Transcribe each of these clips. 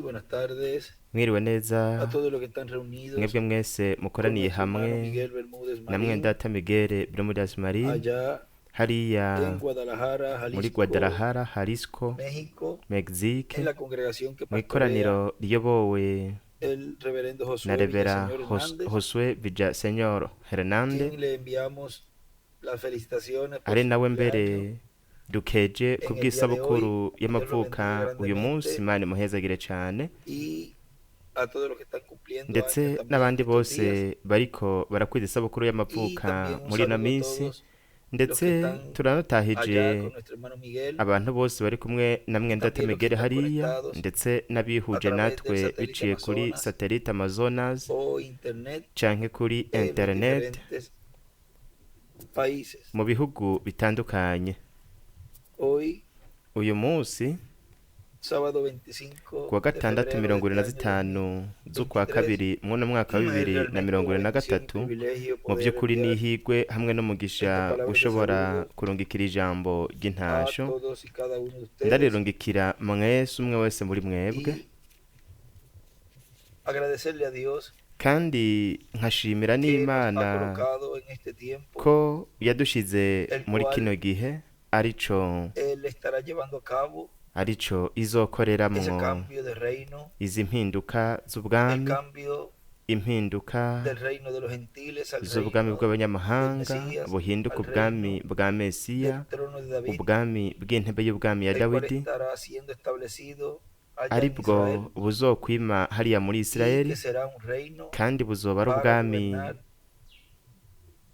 buenas tardes mwiriwe a neza todos los que están reunidos mwebwe mwese con mukoraniye nuestro hermano hamwe Miguel Bermúdez na mwene Marín data Miguel Bermúdez Marín allá hariya en Guadalajara, muri Jalisco, Guadalajara, Jalisco, México, en Mexique, la congregación que mu pastorea ikoraniro riyobowe el reverendo na Josué Revera Villaseñor Hernández, Josué Villaseñor Hernande, quien le enviamos las felicitaciones por ari su nawe cumpleaños mbere dukeje en el día de kubw'isabukuru hoy. Dios lo y'amavuka bendiga uyu munsi, grandemente Imana imuhezagire cyane, y a todos los que están cumpliendo ndetse años también n'abandi estos días bose bariko barakwiza isabukuru y y'amavuka también un muri ino saludo a minsi, todos los ndetse que están allá turanatahije con nuestro hermano Miguel, abantu bose bari kumwe na mwene data también los que Miguel están hariya, conectados ndetse a n'abihuje través del natwe satélite biciye kuri Amazonas satellite Amazonas o internet canke kuri en los internet diferentes países. mu bihugu bitandukanye. Hoy, Uyu munsi sábado 25 kuwa de gatandatu febrero de mirongo ine este na año zitanu z'ukwa 2023, kabiri mw'uno mwaka wa es bibiri na realmente mirongo una ine na bendición y gatatu, privilegio mu poder by'ukuri enviar n'ihigwe hamwe esta n'umugisha palabra de gushobora saludo kurungikira ijambo a ry'intasho. todos y cada uno de ustedes Ndarirungikira mwese umwe wese muri mwebwe, y agradecerle a Dios kandi nkashimira que nos ha n'Imana colocado en este tiempo, ko yadushize el muri cual kino gihe arico Él estará llevando a cabo ese izokoreramwo cambio de reino, izi mpinduka el z'ubwami, cambio impinduka del reino de los gentiles al z'ubwami reino del bw'abanyamahanga Mesías, buhinduka al ubwami reino bwa Mesiya, del trono de David, ubwami bw'intebe y'ubwami ya el cual Dawidi, estará siendo establecido allá en aribwo Israel buzokwima hariya muri y Isirayeli, que será un reino kandi buzoba ari para ubwami gobernar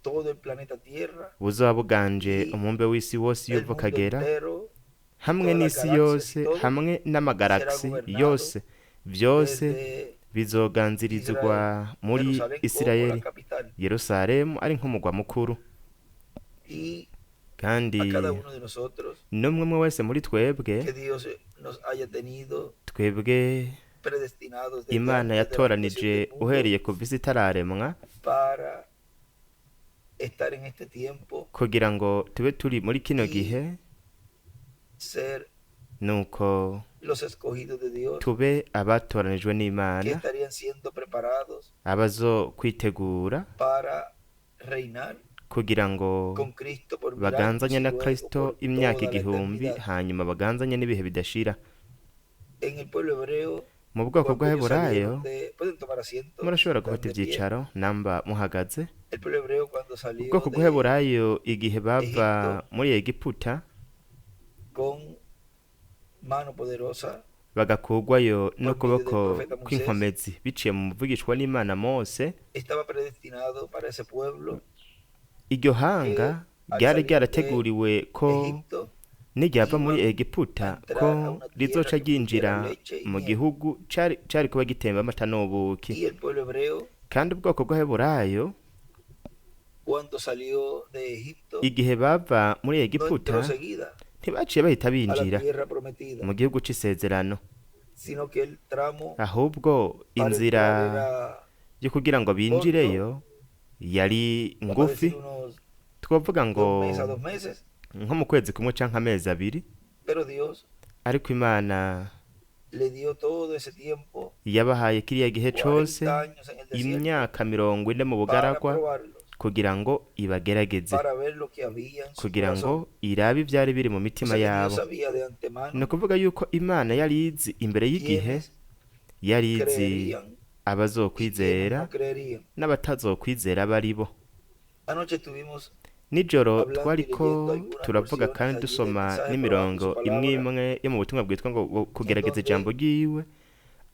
todo el planeta Tierra, buzoba buganje y umubumbe w'isi wose iyo el uva mundo ukagera, entero, hamwe todas las n'isi galaxias y yose todo hamwe será n'amagalagisi gobernado yose, byose desde bizoganzirizwa Israel, muri Jerusalén como la Isirayeli, capital, Yerusalemu ari nk'umugwa mukuru. y Kandi a cada uno de nosotros n'umwe umwe wese muri twebwe, que Dios nos haya tenido twebwe predestinados desde Imana antes de la yatoranije fundación del mundo uhereye kuva isi itararemwa, para estar en este tiempo, kugira ngo tube turi muri kino gihe, ser nuko los escogidos de Dios, tube abatoranijwe que n'Imana, estarían siendo preparados abazo kwitegura para reinar kugira ngo con Cristo por baganzanye milagros y na luego Kristo por imyaka toda la igihumbi, eternidad. hanyuma baganzanye n'ibihe bidashira. En el pueblo hebreo, Mu bwoko cuando ellos bw'Abaheburayo salieron pueden tomar asiento, murashobora están gufata de pie. ibyicaro namba muhagaze. El pueblo hebreo cuando salió Ubwoko de bw'Abaheburayo igihe bava Egipto muri Egiputa con mano poderosa bagakugwayo por medio del n'ukuboko profeta Moisés, kw'inkomezi biciye mu muvugishwa n'Imana Mose, estaba predestinado para ese pueblo iryo hanga al ryari salir de ryarateguriwe ko Egipto niryava iba muri a Egiputa entrar ko a una rizoca tierra que ryinjira fluviera leche y mu miel. gihugu cari kuba gitemba amata n'ubuki. Y el pueblo hebreo, Kandi ubwoko bw'Abaheburayo cuando salió de Egipto, igihe bava muri no Egiputa entró seguida ntibaciye bahita a la binjira tierra prometida, mu gihugu c'isezerano, sino que el tramo ahubwo para inzira entrar era yo kugira ngo binjireyo yari vamos a ngufi, decir unos twavuga ngo 1 mes a 2 meses, nko mu kwezi kumwe canke amezi abiri, pero Dios ariko Imana le dio todo ese tiempo, yabahaye kiriya gihe 40 cose, años en el desierto, imyaka 40 mu para bugaragwa, probarlos, kugira ngo ibagerageze, para ver lo que había en su kugira corazón. ngo irabe ivyari biri mu O mitima sea que Dios yabo. sabía de Ni antemano ukuvuga yuko Imana yari izi imbere y'igihe, quiénes yari izi creerían y quiénes abazokwizera no creerían. n'abatazokwizera bari bo. Anoche estuvimos Nijoro hablando y twariko leyendo algunas turavuga porciones kandi allí del dusoma mensaje probando n'imirongo su imwe palabra. imwe yo mu butumwa bwitwa ngo kugerageza donde ijambo ryiwe,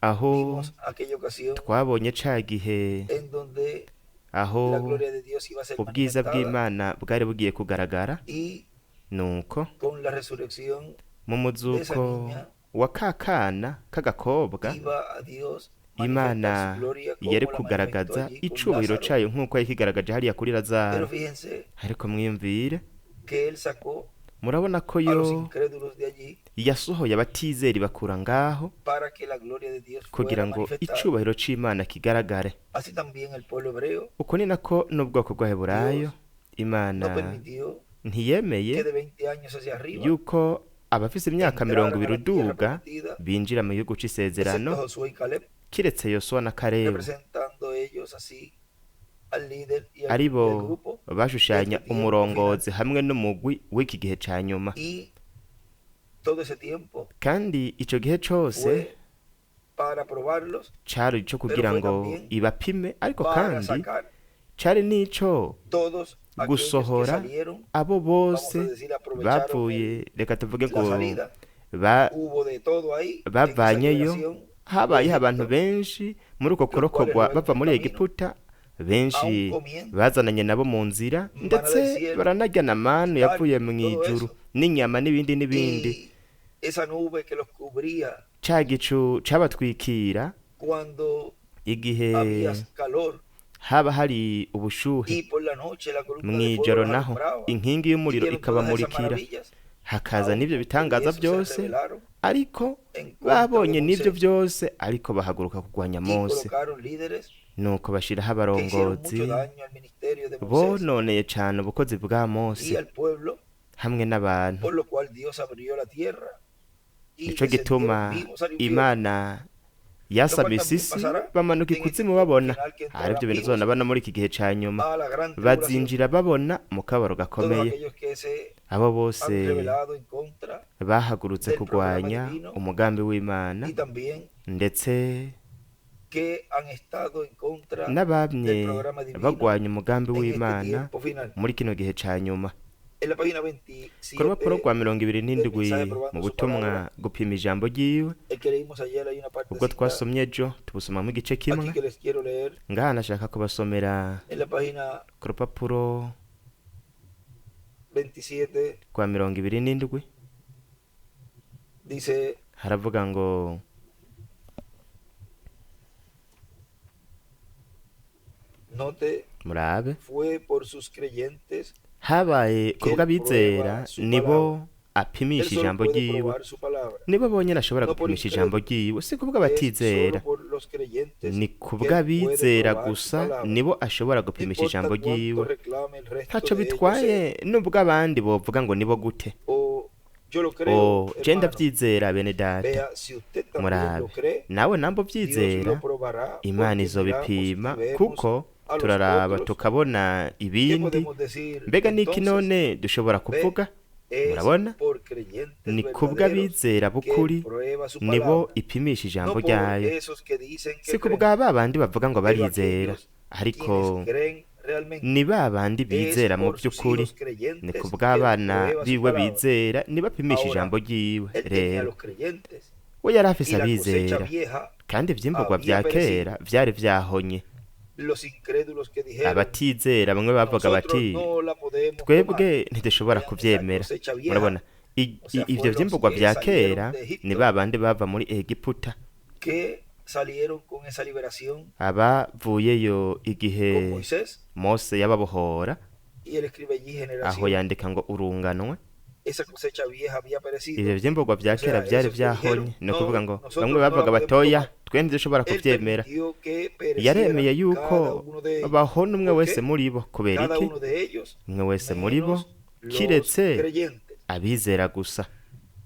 aho Vimos aquella ocasión twabonye ca gihe en donde aho la gloria de Dios iba a ser ubwiza manifestada bw'Imana bwari bugiye kugaragara, y nuko con la resurrección mu de esa muzuko niña wa kakana k'agakobwa, iba a Dios Imana manifestar su gloria como yari la kugaragaza manifestó allí con icubahiro Lázaro. cayo nk'uko yakigaragaje hariya kuri Pero Lazaro. fíjense Ariko mwiyumvire, que él sacó murabona ko a los yo incrédulos de allí yasohoye abatizera ibakura ngaho para que la gloria de Dios kugira fuera ngo manifestada. icubahiro c'Imana kigaragare. Así también el pueblo hebreo Uko ni nako n'ubwoko bw'Abaheburayo no Imana permitió que ntiyemeye de 20 años hacia arriba yuko abafise imyaka mirongo entraran a ibiri la tierra uduga prometida, binjira mu gihugu excepto c'isezerano Josué y Caleb, kiretse yosuwa na kalebu representando ellos así al líder y ari el bo grupo de bashushanya este tiempo umurongozi final. hamwe n'umugwi w'iki gihe ca nyuma Y todo ese tiempo kandi ico gihe cose fue para probarlos, cari ico pero kugira fue ngo también ibapime ariko para kandi sacar cari n'ico todos aquellos que gusohora salieron, abo vamos bose a decir, aprovecharon bavuye reka tuvuge la ngo salida. ba- Hubo de todo ahí en esa bavanyeyo liberación de habayeho abantu Egipto, benshi muri uko kurokogwa bava muri egiputa benshi bazananye nabo mu nzira ndetse baranarya na manu yavuye mu ijuru n'inyama n'ibindi n'ibindi y esa nube que los cubría ca gicu cabatwikira cuando igihe había calor, haba hari ubushuhe y por la noche la columna de fuego mw'ijoro los naho alumbraba, inkingi y y'umuriro vieron todas esas ikabamurikira maravillas, hakaza n'ibyo bitangaza aunque byose se rebelaron ariko en contra babonye de n'ibyo Moisés, byose ariko bahaguruka kurwanya y mose colocaron líderes nuko bashiraho que hicieron abarongozi mucho daño al ministerio de Moisés bononeye cane ubukozi bwa y mose al pueblo, hamwe n'abantu por lo cual Dios abrió la tierra y nico gituma descendieron vivos al infierno. imana yasaba isisi bamanuka ikuzimu babona aribyo bintu uzonabona muri iki gihe ca nyuma a la gran tribulación. bazinjira babona mu kabaro Todos gakomeye aquellos que se abo han bose rebelado en contra, bahagurutse del kurwanya programa divino umugambi w'imana y también ndetse que han estado en contra n'abamye del programa divino bagwanya umugambi en este w'imana tiempo final. muri kino gihe ca nyuma En la página ku rupapuro 27 rwa 27 del mensaje probando mu su butumwa palabra, gupima ijambo ryiwe el que leímos ayer, hay una ubwo partecita twasomye ejo tubusomamo igice kimwe aquí que les quiero leer. ngaha nashaka kubasomera En la página ku rupapuro 27 rwa 27 dice: haravuga ngo note, murabe fue por sus creyentes. habaye ku bw'abizera nibo apimisha Él solo ijambo puede ryiwe probar su palabra. nibo bonyine ashobora No por gupimisha incrédulo. ijambo ryiwe si ku Es bw'abatizera solo por los creyentes ni que ku él puede bw'abizera probar su gusa palabra. nibo ashobora No gupimisha importa ijambo cuánto ryiwe reclame el resto ntaco de ellos bitwaye nubwo abandi bovuga ngo nibo gute o yo lo creo, o je hermano. ndavyizera bene data Vea, si usted también murabe lo cree, nawe nambo Dios lo vyizera probará, imana porque izobipima miramos y vemos kuko a los turaraba otros. tukabona ¿Qué ibindi podemos decir? mbega niki Entonces, none dushobora kuvuga es murabona por creyentes ni verdaderos kubw'abizera que b'ukuri prueba su nibo palabra, ipimisha no ijambo por ryayo esos que dicen que si ku creen, bwa babandi bavuga ngo pero barizera aquellos ariko quienes creen realmente. ni babandi Es bizera mu por sus by'ukuri hijos creyentes ni ku que bw'abana prueba su biwe palabra. bizera nibo apimisha Ahora, ijambo ryiwe Él tenía rero los creyentes we yari y afise la cosecha abizera vieja, kandi ivyimburwa había vya kera vyari vyahonye los incrédulos que dijeron: abatizera bamwe bavuga nosotros bati no la podemos tomar. twebwe ntidushobora Vean esa kuvyemera cosecha vieja. murabona O sea, ivyo fueron los vyimburwa que vya salieron kera de Egipto. ni babandi bava muri egiputa Que salieron con esa liberación abavuyeyo con igihe Moisés, mose yababohora y él escribe allí: aho generación. yandika ngo urunganwe Esa cosecha vieja había perecido. ivyo vyimburwa vya O sea, kera vyari esos que vyahonye dijeron, ni ukuvuga ngo nosotros bamwe no la bavuga podemos batoya tomar. twe ntidushobora Él kuvyemera permitió que perecieran yaremeye cada yuko uno de ellos. bahona umwe ¿Por wese qué? muri bo kubera Cada iki uno de ellos, umwe wese muri bo menos los kiretse creyentes. abizera gusa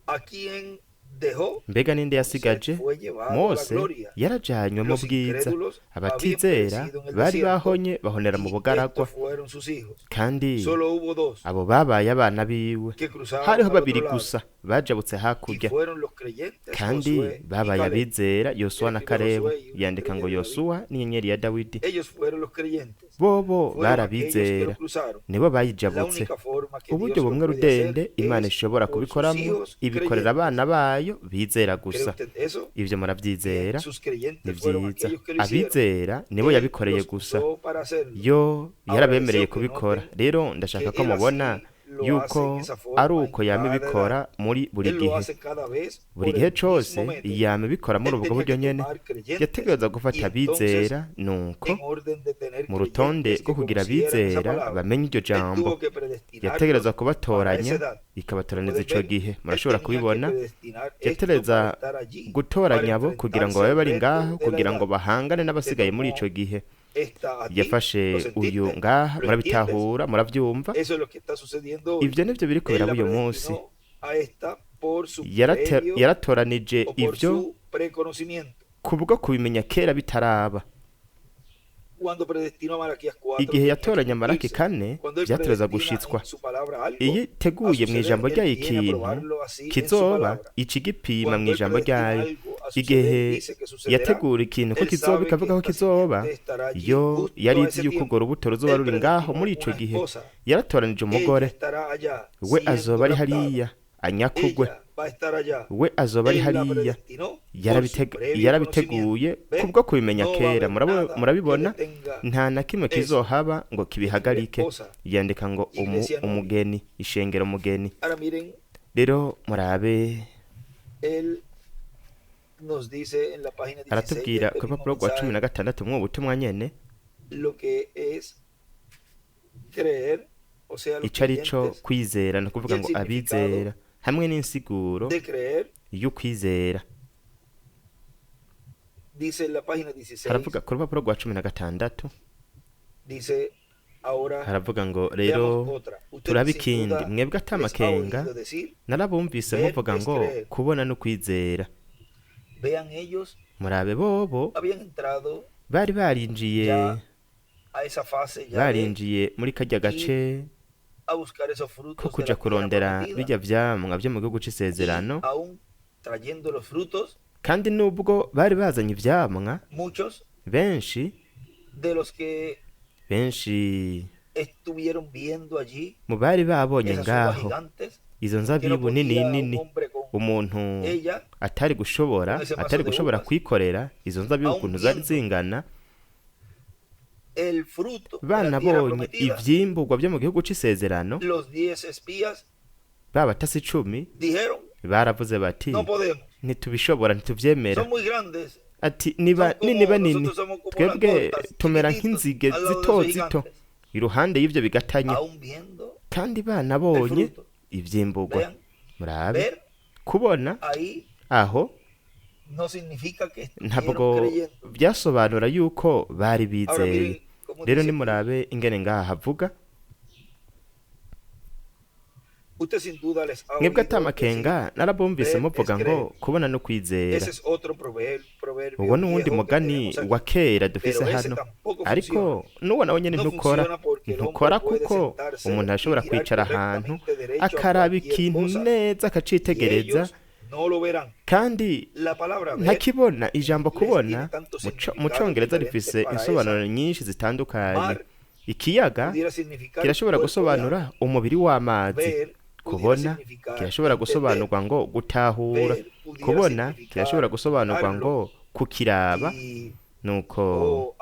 ¿A quién dejó? mbega ninde yasigaje Fue llevado a la mose gloria. yarajanywe mu Los bwiza incrédulos abatizera habían perecido en el bari desierto, bahonye bahonera mu y bugaragwa estos fueron sus hijos. kandi Solo hubo dos abo babaye abana biwe que cruzaron hariho al otro babiri lado, gusa bajabutse y hakurya fueron los creyentes kandi Josué y babaye Caleb. abizera yosuwa na Escribió karebu Josué y yandika ngo David. yosuwa n'inyenyeri ya dawidi Ellos fueron los creyentes. bobo Fueron bari aquellos que abizera lo cruzaron. nibo La bayijabutse única forma que uburyo Dios lo bumwe puede rudende hacer imana es ishobora por sus kubikoramo hijos ibikorera creyentes. abana bayo bizera ¿Cree gusa usted eso? ivyo muravyizera Sus ni creyentes fueron vyiza aquellos que lo hicieron. abizera nibo Él yabikoreye los gusa usó para hacerlo. yo Ahora yarabemereye deseo que kubikora noten rero ndashaka que ko él mubona así lo yuko hace en esa forma ari en uko yama cada ibikora edad. muri buri Él lo gihe hace cada vez buri por gihe el cose mismo método. yama ibikora muri Él ubwo tenía buryo que nyene tomar creyentes yategereza gufata y entonces, abizera nuko en orden de tener mu rutonde creyentes rwo que kugira conocieran esa abizera palabra, bamenye iryo él jambo tuvo que predestinarlos yategereza para kubatoranya esa edad. ikabatoraniza Pueden ico ver, gihe él murashobora tenía que kubibona predestinar esto yategereza para estar allí, gutoranya abo para kugira ngo enfrentarse babe al bari reto ngaho de la kugira ngo edad. bahangane n'abasigaye muri tomó ico gihe Esta aquí, yafashe ¿lo sentiste? uyu ngaha ¿Lo murabitahura muravyumva Eso es lo que está sucediendo hoy. ivyo nivyo biriko Él la biraba uyu munsi predestinó a esta por su previo yaratoranije o por ibyo su preconocimiento. kubwo kubimenya kera bitaraba. Cuando predestinó a Malaquías 4, igihe yatoranya Malaki 4 byategereza gushitswa. iyo iteguye mu ijambo ryayo ikintu kizoba ica igipima mu ijambo ryayo. igihe yategura ikintu ko kizoba ikavuga ko kizoba, yo yari izi yuko urwo rubuto ruzoba ruri ngaho. muri ico gihe yaratoranije umugore, we azoba ari hariya anyakugwe, we azoba ari hariya. yarabiteguye kubwo kubimenya kera. murabibona, nta na kimwe kizohaba ngo kibihagarike. yandika ngo umugeni, ishengero umugeni. rero murabe, aratubwira ku rupapuro rwa 16 mu butumwa nyene ico arico kwizera, no kuvuga ngo abizera, hamwe n'insiguro y'ukwizera. haravuga ku rupapuro rwa 16, haravuga ngo rero turabe ikindi, mwebwe atamakenga narabumvise muvuga ngo kubona no kwizera. murabe bobo bari barinjiye muri kajya gace ko kuja kurondera bijya vyamwa vyo mu gihugu c'isezerano, kandi nubwo bari bazanye ivyamwa, benshi mu bari babonye ngaho izo nzabibu nini umuntu atari gushobora kwikorera izo nzabibu ukuntu zari zingana. banabonye ivyimburwa vyo mu gihugu c'isezerano, babatasi 10 baravuze bati ntitubishobora, ntituvyemera. ati niba nini, twebwe tumera nk'inzige zito iruhande y'ivyo bigatanya. kandi banabonye ivyimburwa. murabe, kubona aho ntabwo byasobanura yuko bari bizeye. rero nimurabe ingene ngaha havuga, mwebwe atamakenga narabumvise muvuga ngo kubona no kwizera. uwo ni uwundi mugani wa kera dufise hano, ariko n'uwo nawe nyene ntukora kuko umuntu ashobora kwicara ahantu akaraba ikintu neza akacitegereza kandi ntakibona. ijambo kubona mu Congereza rifise insobanuro nyinshi zitandukanye. ikiyaga kirashobora gusobanura umubiri w'amazi, kubona kirashobora gusobanurwa ngo gutahura, kubona kirashobora gusobanurwa ngo kukiraba. nuko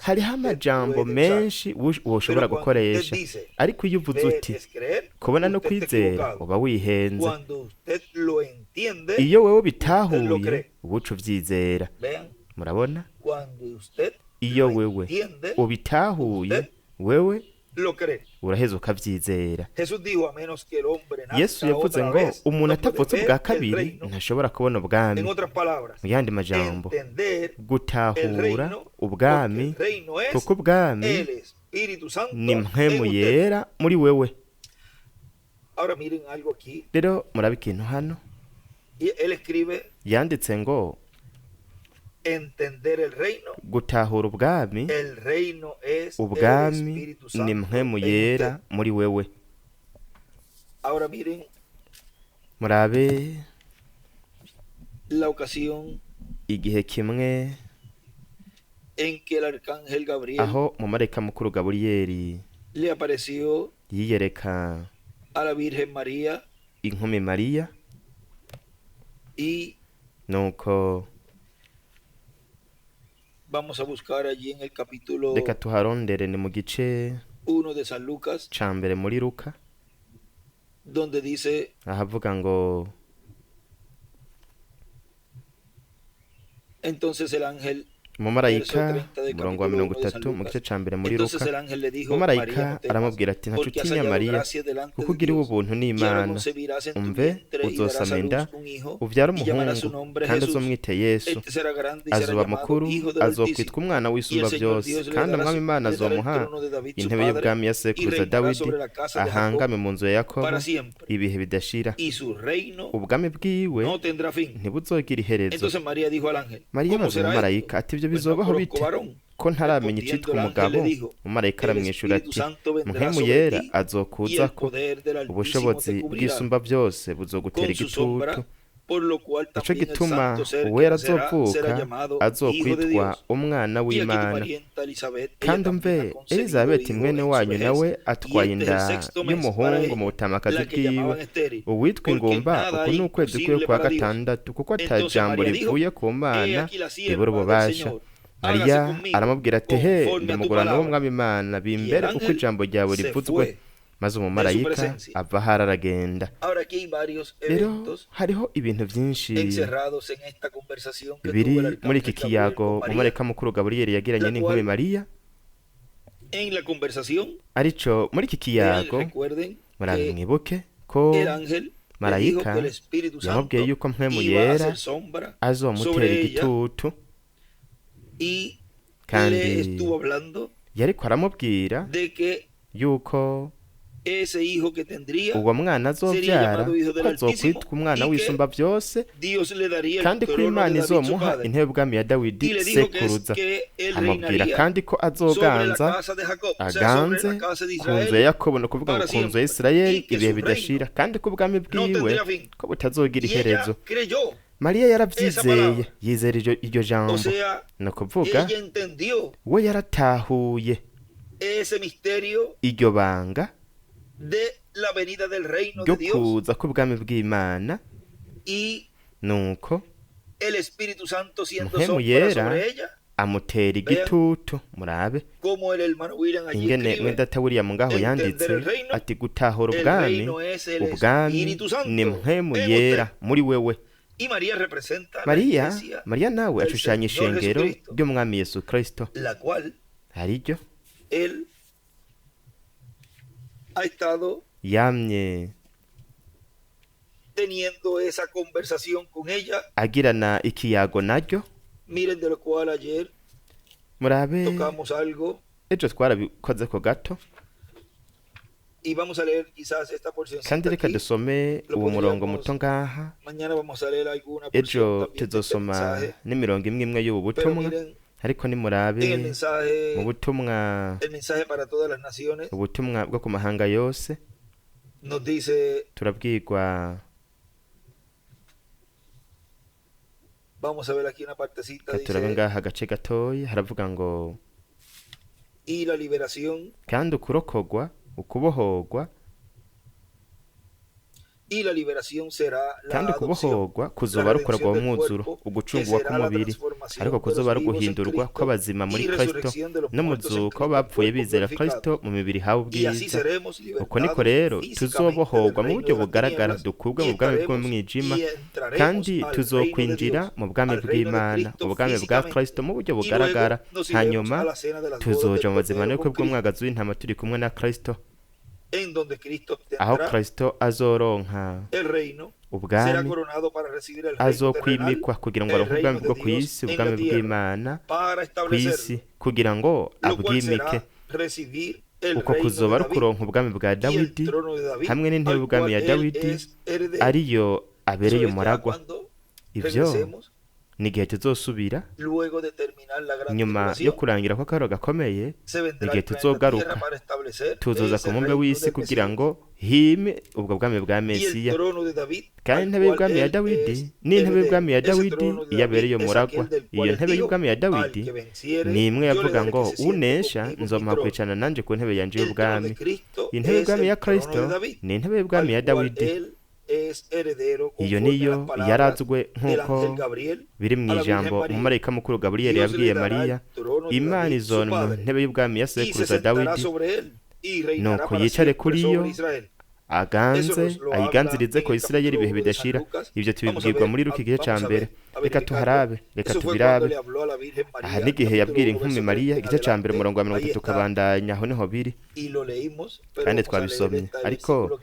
hariho amajambo menshi woshobora gukoresha, ariko iyo uvuze uti kubona no kwizera uba wihenze. iyo wewe bitahuye ubuca uvyizera. murabona, iyo wewe ubitahuye wewe uraheza ukavyizera. Yesu yavuze ngo umuntu atavutse ubwa kabiri ntashobora kubona ubwami. mu yandi majambo, gutahura ubwami, kuko ubwami ni mpwemu yera muri wewe. rero murabe ikintu hano yanditse ngo gutahura ubwami, ubwami ni mpwemu yera muri wewe. murabe igihe kimwe aho mu marayika mukuru Gaburiyeli yiyereka inkumi Mariya, nuko vamos a buscar allí en el capítulo reka tuharondere ni mu gice 1 de San Lucas, ca mbere muri Luka, donde dice, ahavuga ngo entonces el ángel umumarayika umurongo wa 30 mu gice ca mbere muri Luka. Umumarayika aramubwira ati ntacutinya Mariya, kuko ugiriwe ubuntu n'Imana. Umve, uzosama inda uvyara umuhungu, kandi azomwite Yesu. Azoba mukuru, azokwitwa umwana w'isumba byose, kandi umwami Imana azomuha intebe y'ubwami ya sekuruza Dawidi, ahangame mu nzu ya Yakobo ibihe bidashira. Ubwami bwiwe ntibuzogira iherezo. Mariya maze umumarayika ati ibyo bizobaho bite, ko ntaramenya icitwa umugabo? Umumarayika aramwishura ati mpwemu yera azokuzako, ubushobozi bw'isumba byose buzogutera igitutu. Nico gituma uwera azovuka azokwitwa umwana w'Imana. Kandi umve, Elizabeti mwene wanyu nawe atwaye inda y'umuhungu mu butamakazi bwiwe. Uwitwa ingumba uku ni ukwezi kwiwe kwa gatandatu, kuko ata jambo rivuye ku Mana ribura ububasha. Mariya aramubwira ati he, ndi mugurano w'umwami Imana, bimbere uko ijambo ryawe rivuzwe. Maze umumarayika ava ahari aragenda. Rero hariho ibintu byinshi biri muri iki kiyago umumarayika mukuru Gaburiyeli yagiranye n'inkumi Mariya. Arico muri iki kiyago murabe mwibuke ko marayika yamubwiye yuko mpwemu yera azomutera igitutu, kandi yariko aramubwira yuko uwo mwana azovyara ko azokwitwa umwana w'isumba byose, kandi ko Imana izomuha intebe y'ubwami ya Dawidi sekuruza. Amubwira kandi ko azoganza aganze ku nzu ya Yakobo, no kuvuga ngo ku nzu ya Isirayeli ibihe bidashira, kandi ko ubwami bwiwe ko butazogira iherezo. Mariya yaravyizeye, yizera iryo jambo, no kuvuga we yaratahuye iryo banga ryo kuza k'ubwami bw'Imana. Nuko mpwemu yera amutera igitutu. Murabe ingene mwendata William ngaho yanditse ati gutahura ubwami ni mpwemu yera muri wewe. Mariya nawe ashushanya ishengero ry'umwami Yesu Kristo, ariryo yamye agirana ikiyago naryo. Murabe ejo twarabikoze ko gato, kandi reka dusome uwo murongo muto ngaha. Ejo tuzosoma n'imirongo imwe imwe y'ubu butumwa, ariko nimurabe mu butumwa bwo ku mahanga yose turabwirwa. Turabe ngaha agace gatoya, haravuga ngo kandi ukurokogwa, ukubohogwa, kandi ukubohogwa kuzoba rukorwa umwuzuro, ugucungurwa k'umubiri, ariko kuzoba ruguhindurwa kw'abazima muri Kristo, n'umuzuko w'abapfuye bizera Kristo mu mibiri hawe ubwiza. Uko niko rero tuzobohogwa mu buryo bugaragara, dukubwe mu bwami bw'umwijima, kandi tuzokwinjira mu bwami bw'Imana, mu bwami bwa Kristo mu buryo bugaragara. Hanyuma tuzoja mu buzima n'ubukwe bw'umwagazi w'intama turi kumwe na Kristo, aho Kristo azoronka ubwami, azokwimikwa kugira ngo aronke ubwami bwo ku isi, ubwami bw'Imana ku isi, kugira ngo abwimike. Uko kuzoba rukuronka ubwami bwa Dawidi hamwe n'intebe y'ubwami ya Dawidi, ariyo abereye umuragwa. Ivyo n'igihe tuzosubira nyuma yo kurangira kw'akaro gakomeye, n'igihe tuzogaruka tuzoza ku mumbe w'isi kugira ngo hime ubwo bwami bwa Mesiya. Kandi intebe y'ubwami ya Dawidi n'intebe y'ubwami ya Dawidi iyabereye umuragwa. Iyo ntebe y'ubwami ya Dawidi ni imwe yavuga ngo unesha nzomuha kwicarana nanje ku ntebe yanje y'ubwami. Intebe y'ubwami ya Kristo ni intebe y'ubwami ya Dawidi. Iyo niyo yarazwe nk'uko biri mu ijambo umumarayika mukuru Gaburiyeli yabwiye Mariya, Imana izona mu ntebe y'ubwami ya sekuruza Dawidi, nuko yicare kuri yo ayiganzirize ko Isirayeli ibihe bidashira. Ibyo tubibwirwa muri Luka igice ca mbere. Reka tubirabe. Aha n'igihe yabwira inkumi Mariya igice ca mbere umurongo wa 30 kabandanya, aho niho biri kandi twabisomye. Ariko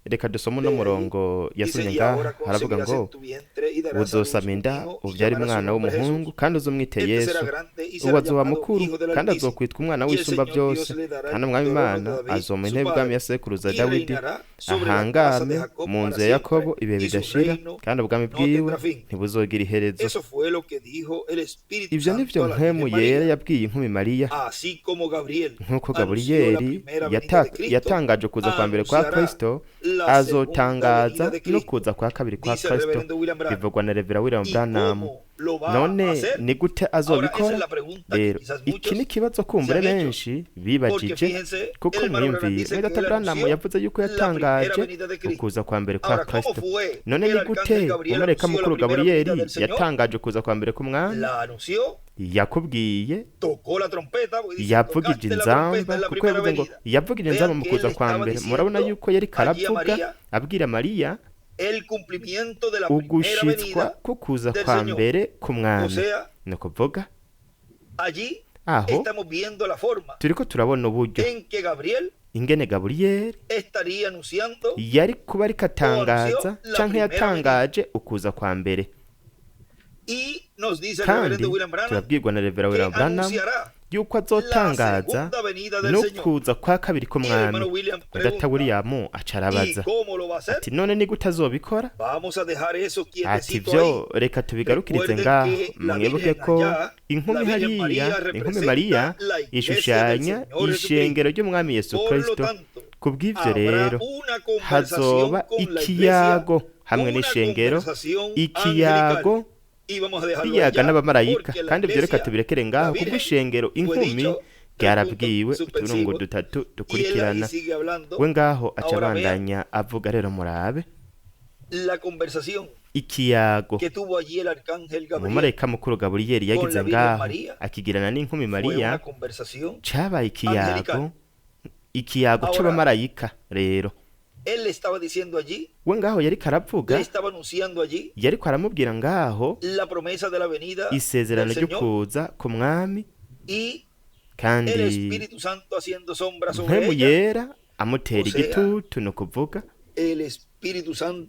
reka dusome uno murongo yasomye ngaha, haravuga ngo uzosama inda uvyara umwana w'umuhungu kandi uzumwite Yesu, uwo azoba mukuru kandi azokwitwa umwana w'isumba byose, kandi umwami Imana azoma intebe y'ubwami ya sekuruza Dawidi, ahangame mu nzu ya Yakobo ibihe bidashira, kandi ubwami bwiwe ntibuzogira iherezo. Ibyo nivyo mpwemu yera yabwiye inkumi Mariya, nk'uko Gaburiyeli yatangaje kuza kwa mbere kwa Kristo, azotangaza no kuza kwa kabiri kwa Kristo, bivugwa na Revera William Branham. None ni gute azobikora? Rero iki ni kibazo kumbure benshi bibajije, kuko mwimvira Dr. Branham yavuze yuko yatangaje ukuza kwa mbere kwa Kristo. None ni gute umareka mukuru Gaburiyeli yatangaje kuza kwa mbere k'umwami? Yakubwiye yavugije inzamba, kuko yavuze ngo yavugije inzamba mu kuza kwa mbere. Murabona yuko yari karavuga abwira Mariya ugushitswa kukuza kwa mbere k'umwami. Ni ukuvuga aho turiko turabona uburyo ingene Gaburiyeli yari kuba ariko atangaza canke yatangaje ukuza kwa mbere. Kandi turabwirwa na Revera William Branham yuko azotangaza no kuza kwa kabiri k'umwami. Dr. William acarabaza ati none ni gute azobikora? Ati byo reka tubigarukirize ngaho. Mwibuke ko inkumi Mariya ishushanya ishengero ry'umwami Yesu Kristo. Kubw'ivyo rero hazoba ikiyago hamwe n'ishengero, ikiyago biyaga n'abamarayika. Kandi ibyo reka tubirekere ngaho, kubwo ishengero inkumi ryarabwiwe uturungo dutatu dukurikirana. We ngaho aca bandanya avuga, rero murabe ikiyago umumarayika mukuru Gaburiyeli yagize ngaho akigirana n'inkumi Mariya cabaye ikiyago c'abamarayika. Rero we ngaho yari karavuga, yari karamubwira ngaho isezerano ryo kuza ku mwami, kandi mpwemu yera amutera igitutu. ni ukuvuga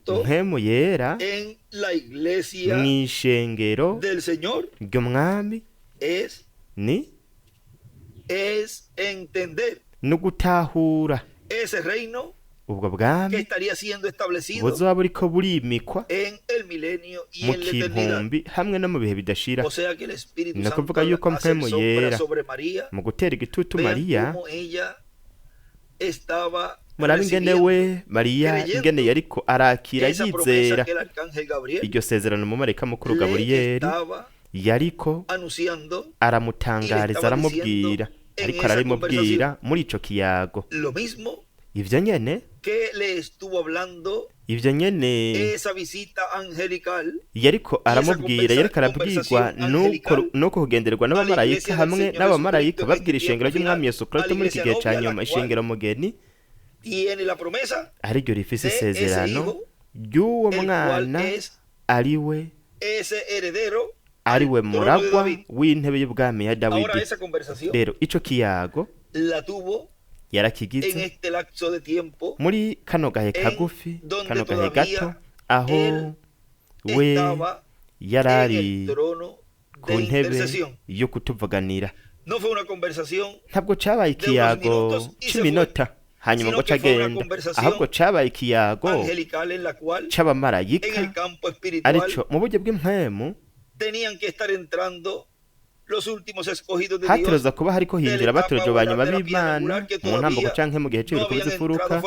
mpwemu yera mw'ishengero ry'umwami ni ugutahura ubwo bwami buzoba buriko burimikwa mu kihumbi hamwe no mu bihe bidashira. ni ukuvuga yuko mpwemu yera mu gutera igitutu Mariya, murabe ingene we Mariya ingene yariko arakira yizera iryo sezerano umumarayika mukuru Gaburiyeli yariko aramutangariza, aramubwira, ariko ararimubwira muri ico kiyago. Ivyo nyene yariko aramubwira, yariko arabwirwa nuko kugenderwa n'abamarayika hamwe n'abamarayika babwira ishengero ry'umwami Yesu Kristo muri iki gihe ca nyuma, ishengero mugeni ariryo rifise isezerano ry'uwo mwana ariwe muragwa w'intebe y'ubwami ya Dawidi. Rero ico kiyago yarakigize muri kano gahe kagufi, kano gahe gato, aho we yarari ku ntebe yo kutuvuganira. Ntabwo cabaye ikiyago c'iminota hanyuma ngo cagenda, ahubwo cabaye ikiyago c'abamarayika, arico mu buryo bw'impwemu hategerezwa kuba hariko hinjira abaturage ba nyuma b'Imana mu ntambuko canke mu gihe c'ibiriko bizifuruka,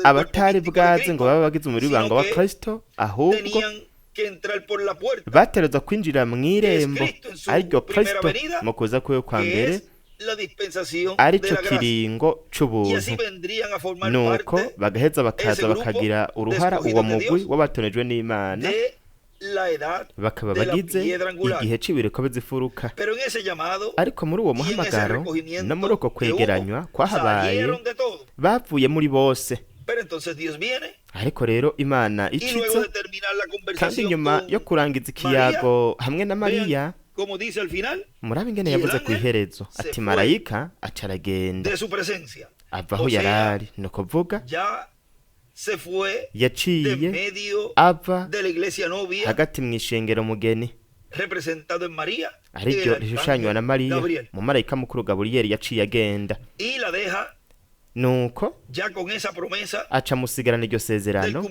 abatari bwaze ngo babe bagize umubiri w'ibanga wa Kristo, ahubwo bategerezwa kwinjira mw'irembo ariryo Kristo mu kuza kwiwe kwa mbere, arico kiringo c'ubuntu. Nuko bagaheza bakaza bakagira uruhara uwo mugwi w'abatonejwe n'Imana, bakaba bagize igihe c'ibiriko bizifuruka. Ariko muri uwo muhamagaro no muri uko kwegeranywa kwahabaye bavuye muri bose, ariko rero imana icitse kandi nyuma yo kurangiza ikiyago hamwe na Mariya murabe ingene yavuze ku iherezo ati marayika aca aragenda ava aho yarari ni ukuvuga yaciye ava hagati mu ishengero mugeni ariryo rishushanywa na Mariya mu marayika mukuru Gaburiyeli yaciye agenda nuko aca musigarana iryo sezerano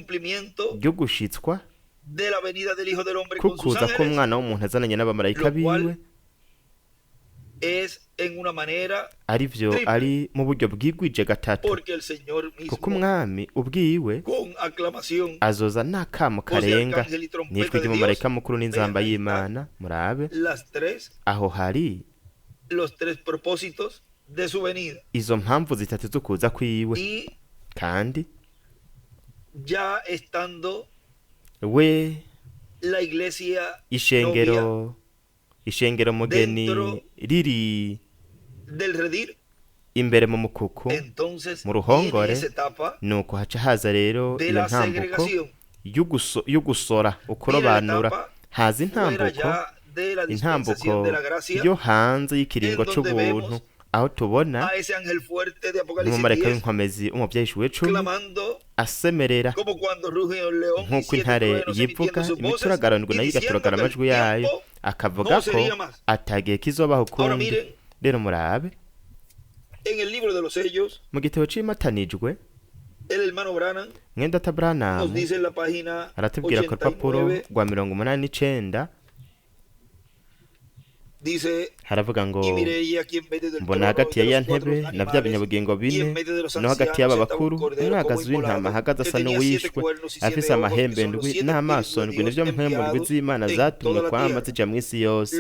ryo gushitswa kukuza k'umwana w'umuntu azananye n'abamarayika biwe arivyo ari mu buryo bwigwije gatatu kuko umwami ubwiwe azoza n'akamo karenga n'ijwi ry'umumarayika mukuru n'inzamba y'Imana murabe aho hari izo mpamvu zitatu zo kuza kwiwe kandi we ishengero mugeni riri imbere mu mukuku mu ruhongore nuko haca haza rero iyo ntambuko y'ugusora ukurobanura haza intambuko yo hanze y'ikiringo c'ubuntu aho tubona n'umumarayika w'inkomezi umuvyeyi w'icumi asemerera nk'uko intare yivuga imituragaranirwa nayo igaturagara amajwi yayo akavuga ko atagiye kizobaho ukundi rero murabe mu gitabo c'imatanijwe mwenda Branham aratubwira ku rupapuro rwa 89 haravuga ngo mbona hagati ya ntebe na bya binyabugingo bine no hagati y'aba bakuru umwagazi w'intama ahagaze asa n'uwishwe afise amahembe ndwi n'amaso ndwi nivyo mpemu ndwi z'Imana zatumwe kwama zija mu isi yose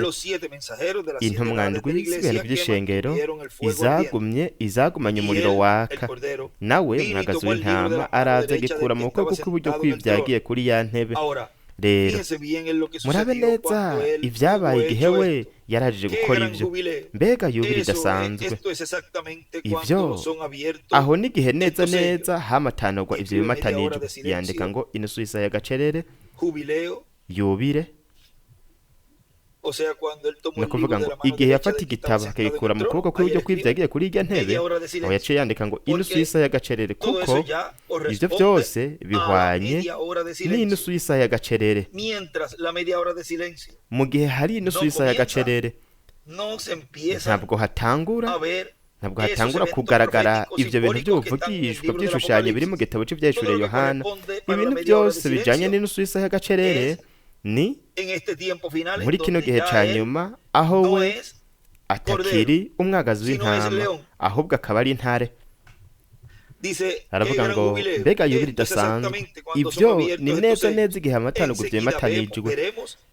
intumwa ndwi z'ibintu by'ishengero izagumanye umuriro waka nawe umwagazi w'intama araza gikura mu kuboko kw'iburyo kw'ivyagiye kuri ya ntebe rero murabe neza ivyabaye igihe we yarajije gukora ivyo mbega yubiri idasanzwe ivyo aho n'igihe neza hamatanurwa ivyo bimatanijwe yandika ngo inusu y'isa y'agacerere yubire no kuvuga ngo igihe yafata igitabo akagikura mu kuboko kw'iburyo kw'ivyagiye kuri irya ntebe aho yaciye yandika ngo inusu y'isa y'agacerere kuko ivyo byose bihwanye n'inusu y'isa y'agacerere mu gihe hari inusu y'isa y'agacerere ntabwo hatangura kugaragara ivyo bintu by'ubuvugishwa by'ishushanyo biri mu gitabo c'Ivyahishuriwe Yohana ibintu byose bijanye n'inusu y'isa y'agacerere ni muri kino gihe ca nyuma aho we atakiri umwagazi w'intama ahubwo akaba ari intare aravuga ngo mbega yubiri idasanzwe ivyo ni neza igihe amatanurwa vyimatanijwe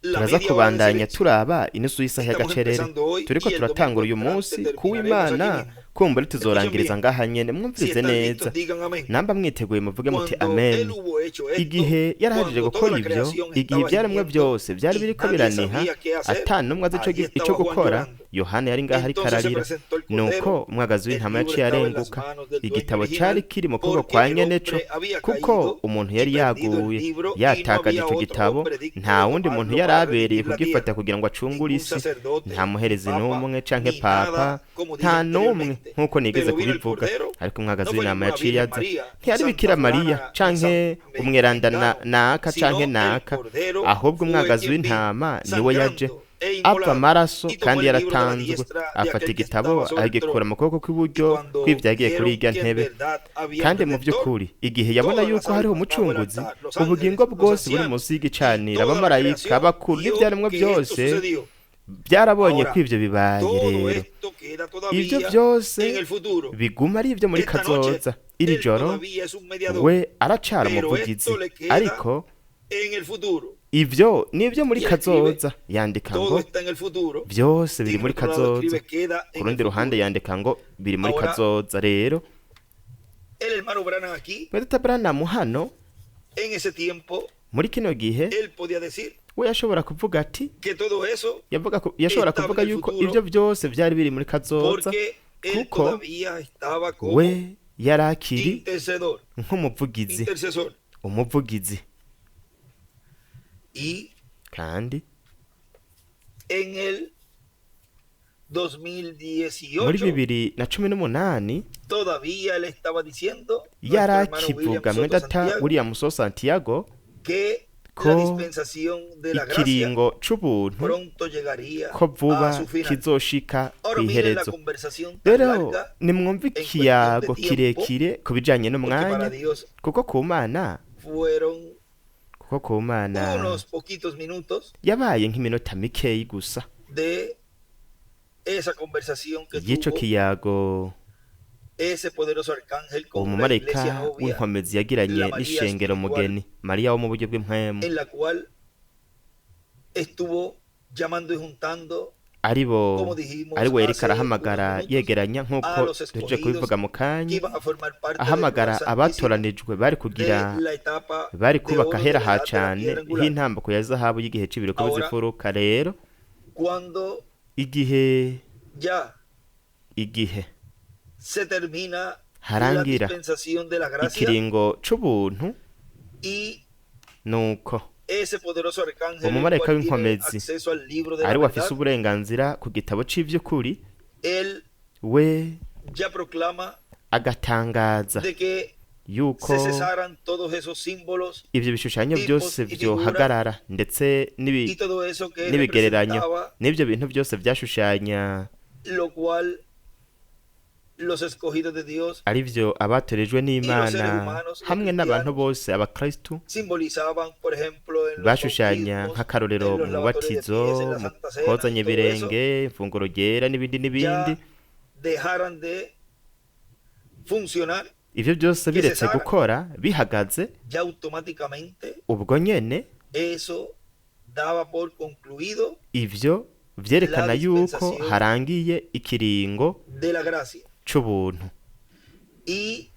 turaza kubandanya turaba inusu y'isa y'agacerere turiko turatangura uyu munsi kuw'Imana kumbura tuzorangiriza ngaha nyene mwumvirize neza namba mwiteguye muvuge muti amen igihe yarahajije gukora ivyo igihe ivyaremwe byose vyari biriko biraniha atanumwe azi ico gukora Yohana yari ngaho ariko ararira nuko umwagazi w'intama yaciye arenguka igitabo cari kiri mu kuboko kwa nyeneco kuko umuntu yari yaguye yatakaje ico gitabo nta wundi muntu yari abereye kugifata kugira ngo acungure isi nta muherezi n'umwe canke papa nta n'umwe nk'uko nigeze kubivuga ariko umwagazi w'intama yaciye aza ntiyari Bikira Mariya canke umweranda naka canke naka ahubwo umwagazi w'intama niwe yaje apfa amaraso kandi yaratanzwe afata igitabo agikura mu kuboko kw'iburyo kw'ivyagiye kuri irya ntebe kandi mu by'ukuri igihe yabona yuko hariho umucunguzi ubugingo bwose buri munsi y'igicaniro abamarayika bakuru n'ivyaremwe byose byarabonye ko ivyo bibaye rero ivyo byose biguma ari ivyo muri kazoza iri joro we aracara umuvugizi ariko ivyo nivyo muri kazoza yandika ngo byose biri muri kazoza ku rundi ruhande yandika ngo biri muri kazoza rero Mwenda Branham hano muri kino gihe we yashobora kuvuga ati yashobora kuvuga yuko ivyo byose byari biri muri kazoza kuko we yari akiri intercedor, nk'umuvugizi intercesor. umuvugizi Y kandi en el muri 2018 2018 todavía le estaba diciendo yari nuestro hermano akivuga William mwenda Soto ta Santiago William Soto Santiago que la ko dispensación de la gracia ikiringo c'ubuntu pronto llegaría ko vuba a su final. kizoshika Ahora miren la kw'iherezo. conversación tan Rero larga nimwumve en ikiyago cuestión de tiempo, kirekire ku bijanye porque para n'umwanya Dios kuko ku Mana unos poquitos minutos yabaye nk'iminota mikeyi gusa de esa conversación que y'ico tuvo kiyago ese poderoso arcángel con la umumarayika iglesia novia, w'inkomezi yagiranye la María n'ishengero espiritual, mugeni Mariya wo mu buryo bw'impwemu en la cual estuvo llamando y juntando, aribo como dijimos ariwe yeriko hace arahamagara unos minutos, yegeranya a nk'uko los duhejeje escogidos kubivuga mu que kanya iban a formar parte del ahamagara lugar santísimo abatoranijwe bari kugira de la etapa bari de kubaka oro de ahera la ha edad de la cane piedra angular. h'intambako ya zahabu y'igihe c'ibiroko Ahora, bizifuruka. Rero Cuando igihe ya se termina la harangira dispensación de la gracia ikiringo c'ubuntu, y nuko ese poderoso arcángel, el umumarayika cual tiene w'inkomezi acceso al libro de la ari wafise verdad, uburenganzira ku gitabo c'vy'ukuri, él we ya proclama agatangaza de que yuko se cesaran todos esos símbolos ivyo bishushanyo tipos byose y figuras vyohagarara, ndetse y todo eso que n'ibigereranyo representaba, n'ivyo bintu byose vyashushanya lo cual los escogidos de Dios arivyo abatorejwe n'Imana hamwe n'abantu bose abakristu simbolizaban, por ejemplo, en los bashushanya bautismos, nk'akarorero en los mu lavatorios de batizo, pies, en la mu Santa Cena, kozanya y todo eso, ibirenge, ifunguro ryera n'ibindi n'ibindi. ya dejaran de funcionar, Ivyo byose biretse cesara. gukora bihagaze, ya automáticamente ubwo nyene eso daba por concluido ivyo vyerekana La yuko dispensación harangiye ikiringo de la gracia c'ubuntu, y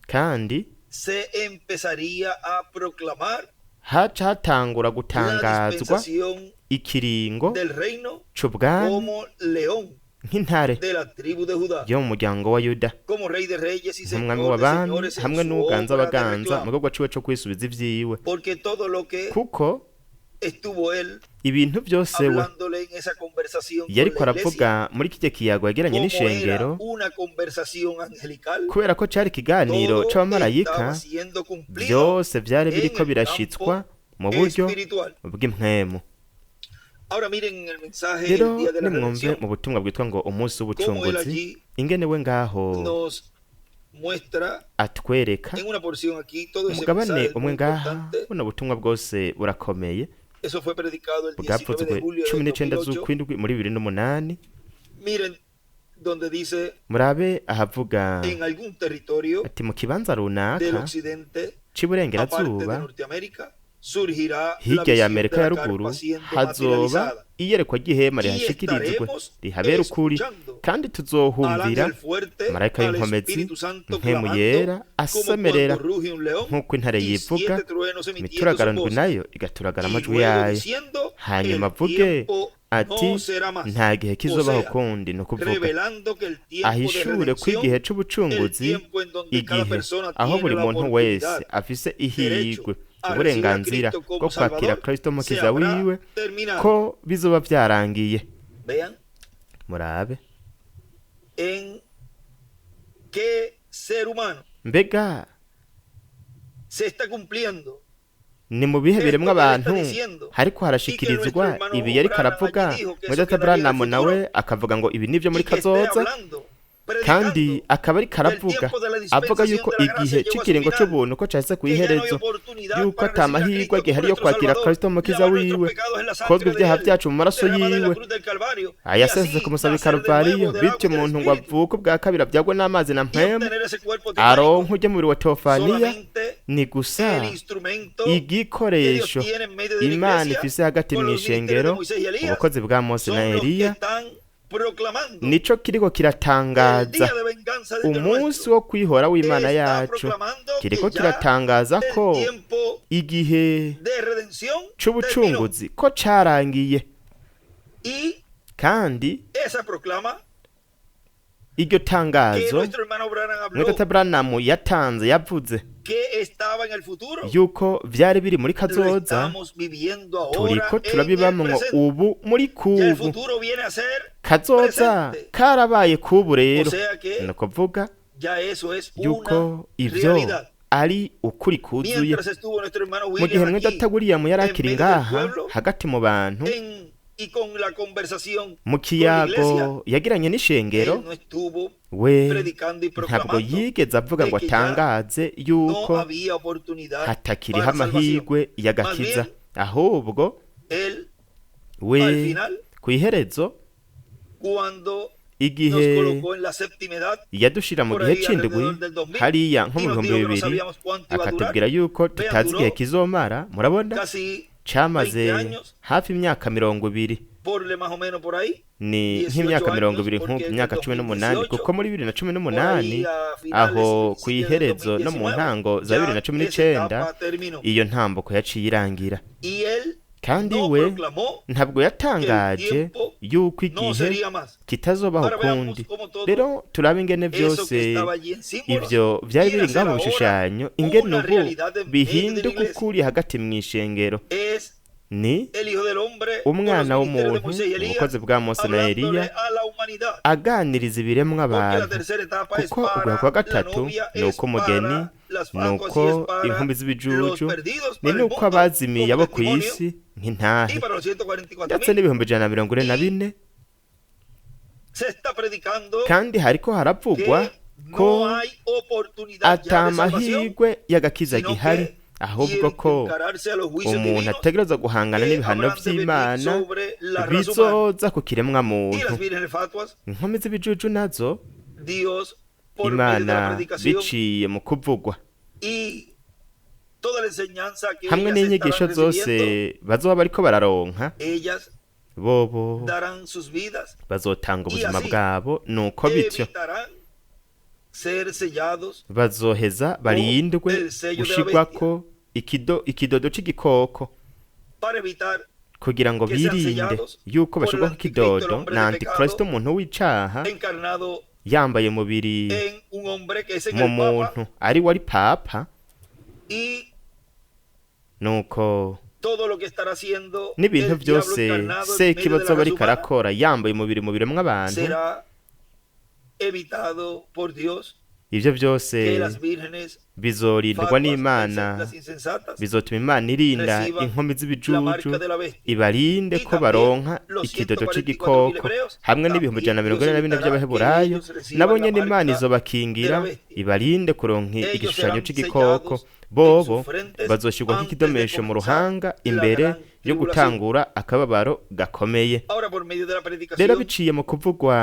kandi se empezaría a proclamar haca hatangura la gutangazwa dispensación ikiringo del reino c'ubwami como león nk'intare de la tribu de Judá, yo mu muryango wa Yuda, como rey de reyes y nk'umwami señor de w'abami señores en hamwe su n'uganza obra de abaganza mu reclamo, gikorwa ciwe co kwisubiza ivyiwe, porque todo lo que kuko estuvo él ibintu byose we hablándole en esa conversación con yariko la iglesia, aravuga muri kirya kiyago yagiranye como n'ishengero, era una conversación angelical, kubera ko cari ikiganiro todo c'abamarayika, estaba siendo cumplido byose vyari en biriko el birashitswa campo mu buryo espiritual. bw'impwemu. Ahora miren el mensaje Rero el día de la nimwumve redención, mu butumwa bwitwa ngo umunsi como él w'ubucunguzi, allí ingene we ngaho nos muestra atwereka en una porción aquí todo ese umugabane mensaje es muy umwe ngaha, importante. buno butumwa bwose burakomeye, Eso fue predicado el 19 bwavuzwe de julio del 19 2008. z'ukwindwi muri 2008. Miren donde dice murabe ahavuga en algún territorio ati mu kibanza del runaka occidente, aparte de c'iburengerazuba Norteamérica, surgirá la hirya ya visión de Amerika la ya carpa ruguru siendo hazoba materializada. iyerekwa ry'ihema Y rihashikirizwe estaremos rihabera ukuri, escuchando kandi al tuzohumvira ángel fuerte, marayika al w'inkomezi Espíritu Santo mpemu clamando yera como asemerera cuando ruge un león, nk'uko intare y yivuga, 7 truenos emitiendo su imituragarandwi voz. nayo igaturagara Y amajwi luego yayo, diciendo, hanyuma el avuge tiempo ati no será más. nta gihe O kizobaho sea, kundi, ni ukuvuga revelando que el tiempo de ahishure ko igihe redención, el c'ubucunguzi, tiempo en donde cada igihe persona aho tiene buri la muntu wese oportunidad, afise ihirwe a uburenganzira recibir a Cristo bwo como kwakira Salvador, Kristo se mukiza habrá wiwe, terminado. ko bizoba vyarangiye. Vean Murabe en qué ser humano mbega se está cumpliendo ni mu bihe esto biremwa que le está abantu diciendo, hariko harashikirizwa y que nuestro hermano ibi yariko Branham aravuga, allí dijo que mweda eso quedaría en el Branham nawe futuro, akavuga ngo ibi nivyo muri y que esté kazoza, hablando, kandi predicando akaba ariko aravuga avuga yuko igihe c'ikiringo c'ubuntu ko cahise kw'iherezo, yuko ata mahirwe gihari yo kwakira Kristo mukiza wiwe, kozwe ibyaha vyacu mu maraso yiwe ayasesetse ku musaba i Karuvariyo, bityo umuntu ngo avuke ubwa kabiri avyagwe n'amazi na mpwemu aronke urya mubiri wa teofaniya, ni gusa igikoresho Imana ifise hagati mw'ishengero, ubukozi bwa Mose na Eliya, nico kiriko kiratangaza umunsi wo kwihora w'Imana yacu, kiriko kiratangaza ko igihe c'ubucunguzi ko carangiye, kandi iryo tangazo mwene Branham yatanze yavuze yuko vyari biri muri kazoza turiko turabibamwo ubu muri kubu. Kazoza karabaye kubu rero, ni kuvuga yuko ivyo ari ukuri kuzuye. Mu gihe mwene Data William yari akiri ngaha hagati mu bantu mu kiyago yagiranye n'ishengero, we ntabwo yigeze avuga ngo atangaze yuko hatakiriho amahirwe y'agakiza, ahubwo we ku iherezo igihe yadushira mu gihe c'indwi hariya nko mu 2000 akatubwira yuko tutazi igihe kizomara, murabona camaze hafi imyaka 20, ni nk'imyaka 20 nk'imyaka 18, kuko muri 2018 aho ku iherezo no mu ntango za 2019 iyo ntambuko yaciye irangira. Kandi we ntabwo yatangaje yuko igihe kitazobaho ukundi. Rero turabe ingene vyose ivyo vyari biri ngaho mu bishushanyo, ingene ubu bihinduka ukuri hagati mw'ishengero. Ni umwana w'umuntu, ubukozi bwa Mose na Eliya, aganiriza ibiremwa abantu, kuko urwego rwa gatatu ni uko umugeni, ni uko inkumbi z'ibijuju, ni nuko abazimiye abo ku isi nk'intahe, ndetse n'ibihumbi 144. Kandi hariko haravugwa ko ata mahirwe y'agakiza gihari, ahubwo ko umuntu ategereza guhangana n'ibihano vy'Imana bizoza ku kiremwa muntu. Inkomezi z'ibijuju nazo Imana biciye mu kuvugwa, hamwe n'inyigisho zose bazoba bariko bararonka, bobo bazotanga ubuzima bwabo, nuko bityo bazoheza barindwe gushigwako ikidodo c'igikoko, kugira ngo birinde yuko bashigwako ikidodo na Antikristo, umuntu w'icaha yambaye mubiri mu muntu ari wari papa. Nuko n'ibintu byose Sekibozo bariko arakora yambaye umubiri mu biremwa abantu, ivyo byose bizorindwa n'Imana, bizotuma Imana irinda inkombi z'ibijuju, ibarinde ko baronka ikidodo c'igikoko, hamwe n'ibihumbi 144 by'Abaheburayo nabo nyene Imana izobakingira, ibarinde kuronka igishushanyo c'igikoko. Bobo bazoshirwa nk'ikidomesho mu ruhanga imbere yo gutangura akababaro gakomeye. Rero biciye mu kuvugwa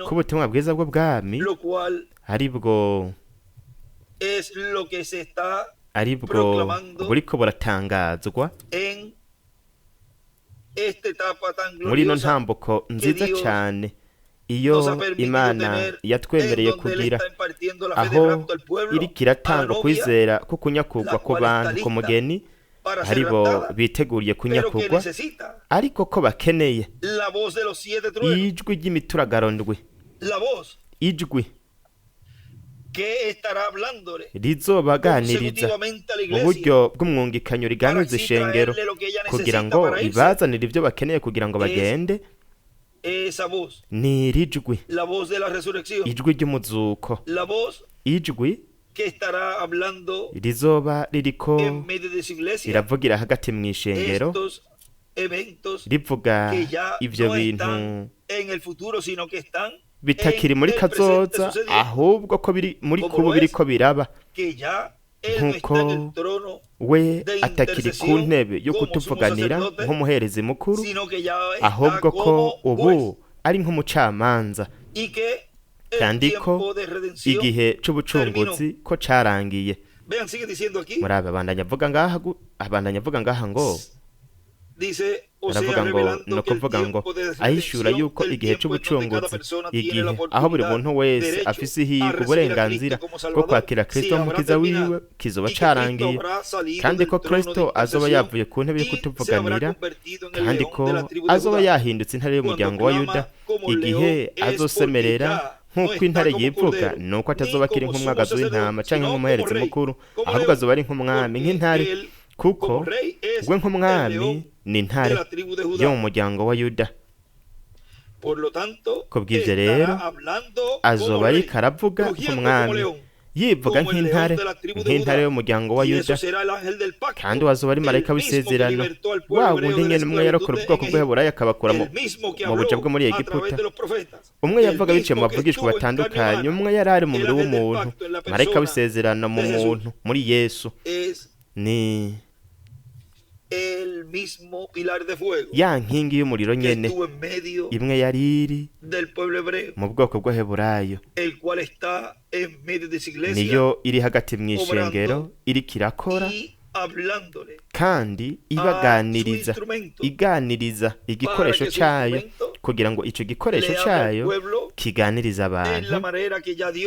k'ubutumwa bwiza bw'ubwami, aribwo buriko buratangazwa muri ino ntambuko nziza cyane, iyo Imana yatwemereye kugira aho iriko iratanga kwizera ko kunyakugwa ku bantu ku mugeni, haribo biteguriye kunyakugwa, ariko ko bakeneye ijwi ry'imituragaro ndwi, ijwi rizobaganiriza mu buryo bw'umwungikanyo riganiriza ishengero, kugira ngo ibazanire ivyo bakeneye kugira ngo bagende. Ni ijwi, ijwi ry'umuzuko, ijwi rizoba ririko riravugira hagati mw'ishengero, rivuga ivyo bintu bitakiri muri kazoza, ahubwo ko biri muri kubu biriko biraba, nkuko we atakiri ku ntebe yo kutuvuganira nk'umuherezi mukuru, ahubwo ko ubu ari nk'umucamanza, kandi ko igihe c'ubucunguzi ko carangiye. Murabe abandanya avuga ngaha ngo aravuga ngo ni ukuvuga ngo ahishura yuko igihe cy'ubucunguzi, igihe aho buri muntu wese afise uburenganzira bwo kwakira Kristo nk'umukiza wiwe kizoba carangiye, kandi ko Kristo azoba yavuye ku ntebe yo kutuvuganira, kandi ko azoba yahindutse intare y'umuryango wa Yuda igihe azosemerera nk'uko intare yivuga, nuko atazoba akiri nk'umwagazi w'intama canke nk'umuherezi mukuru, ahubwo azoba ari nk'umwami, nk'intare, kuko we nk'umwami ni intare yo mu muryango wa Yuda. Kubw'ivyo rero azoba ariko aravuga nk'umwami, yivuga nk'intare y'umuryango wa Yuda, kandi azoba ari marayika w'isezerano, wa wundi nyene umwe yarokora ubwoko bw'Abaheburayo akabakura mu buja bwo muri Egiputa. Umwe yavuga biciye mu bavugishwa batandukanye, umwe yari ari mu mubiri w'umuntu, marayika w'isezerano mu muntu, muri Yesu. Ni ya nkingi y'umuriro nyene imwe yari iri mu bwoko bw'Abaheburayo, niyo iri hagati mw'ishengero, iriko irakora kandi iganiriza igikoresho cayo, kugira ngo ico gikoresho cayo kiganiriza abantu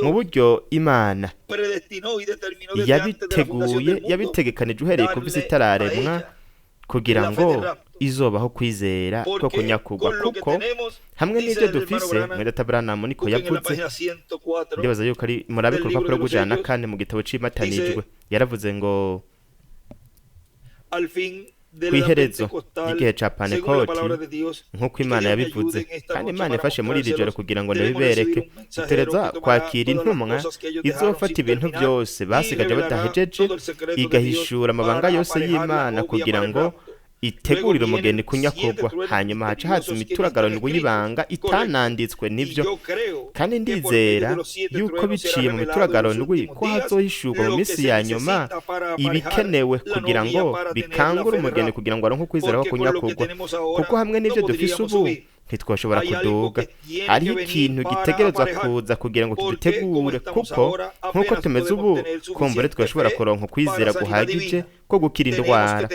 mu buryo Imana yabitegekanije uhereye ku visi itararemwa, kugira ngo izobaho kwizera ko kunyakugwa. Kuko hamwe n'ibyo dufise, Mwene Branham niko yavuze, ndibaza yuko ari murabe ku rupapuro rw'ijana na kane mu gitabo c'imatanijwe, yaravuze ngo kw'iherezo y'igihe ca Pantekoti, nk'uko Imana yabivuze, kandi Imana ifashe muri iri joro kugira ngo ndabibereke, dutegerezwa kwakira intumwa izofata ibintu byose basigaje badahejeje, igahishura amabanga yose y'Imana kugira ngo itegurire umugeni kunyakugwa, hanyuma haca haza imituragarongo y'ibanga itananditswe n'ivyo, kandi ndizera yuko biciye mu mituragarongo ko hazohishurwa mu minsi ya nyuma ibikenewe kugira ngo bikangure umugeni kugira ngo aronke ukwizera ko kunyakugwa. Kuko hamwe n'ivyo dufise ubu ntitwashobora kuduga, hariho ikintu gitegerezwa kuza kugira ngo kidutegure, kuko nk'uko tumeze ubu kumbure twashobora kuronka ukwizera guhagije ko gukira indwara,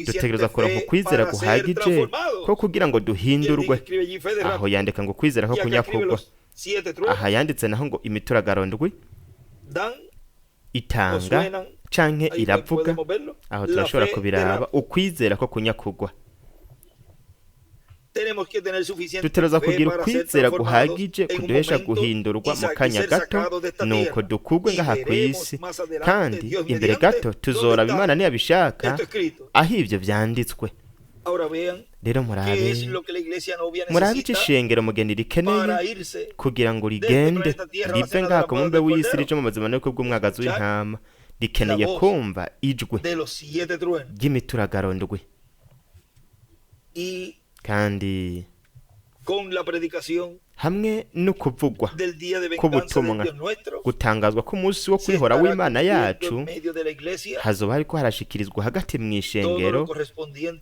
dutegerezwa kuronka ukwizera guhagije ko kugira ngo duhindurwe. Aho yandika ngo ukwizera ko kunyakugwa, aha yanditse naho ngo imituragarongo itanga canke iravuga, aho turashobora kubiraba ukwizera ko kunyakugwa. Dutegerezwa kugira ukwizera guhagije kuduhesha guhindurwa mu kanya gato, nuko dukugwe ngaha kw'isi, kandi imbere gato tuzoraba Imana niyabishaka aho ivyo vyanditswe. Rero murabe ico ishengero mugeni rikeneye kugira ngo rigende rive ngaha ku mumbe w'isi rije mu mazima n'uko bw'umwagazi w'intama, rikeneye kumva ijwi ry'imituragarongo, kandi hamwe no kuvugwa k'ubutumwa, gutangazwa k'umunsi wo kwihora w'Imana yacu, hazoba hariko harashikirizwa hagati mw'ishengero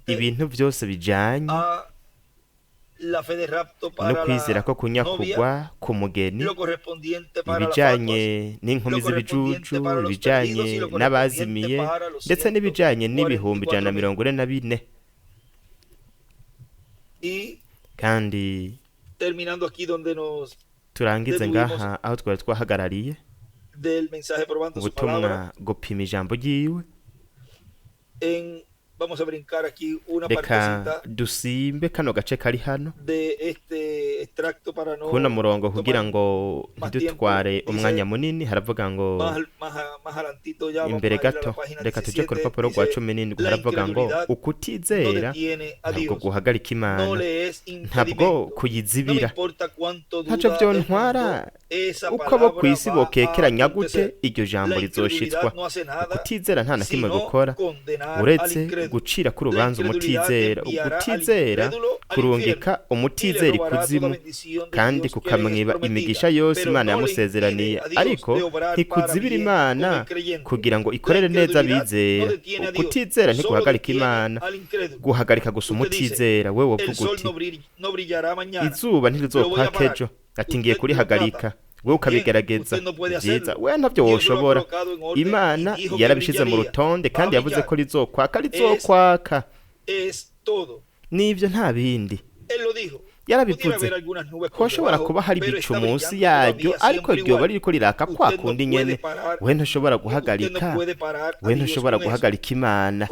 ibintu vyose bijanye no kwizera ko kunyakugwa ku mugeni, ibijanye n'inkumi z'ibijuju, ibijanye n'abazimiye, ndetse n'ibijanye n'ibihumbi 144. Kandi turangize ngaha aho twari twahagarariye ubutumwa gupima ijambo ryiwe. Reka dusimbe kano gace kari hano kuno murongo kugira ngo ntidutware umwanya munini. Haravuga ngo imbere gato, reka tuje ku rupapuro rwa 17, haravuga ngo ukutizera ntabwo guhagarika Imana, ntabwo kuyizibira, ntaco vyontwara uko abo kw'isi bokekeranya gute iryo jambo rizoshitswa. Ukutizera nta na kimwe gukora uretse gucira ku rubanza umutizera, ugutizera kurungika umutizera ikuzimu, kandi kukamwiba imigisha yose Imana yamusezeraniye, ariko ntikuzibira Imana kugira ngo ikorere neza bizera. Ukutizera ntiguhagarika Imana, guhagarika gusa umutizera. Wewe wovuga uti izuba ntirizokwaka ejo, ati ngiye kurihagarika, wewe ukabigerageza, byiza, wewe ntavyo woshobora. Imana yarabishize mu rutonde kandi yavuze ko rizokwaka. n'ibyo nta bindi Él lo dijo. yarabivuze ko hashobora kuba hari ibicu munsi yaryo ariko ryoba ririko riraka kwa kundi nyene we ntushobora guhagarika imana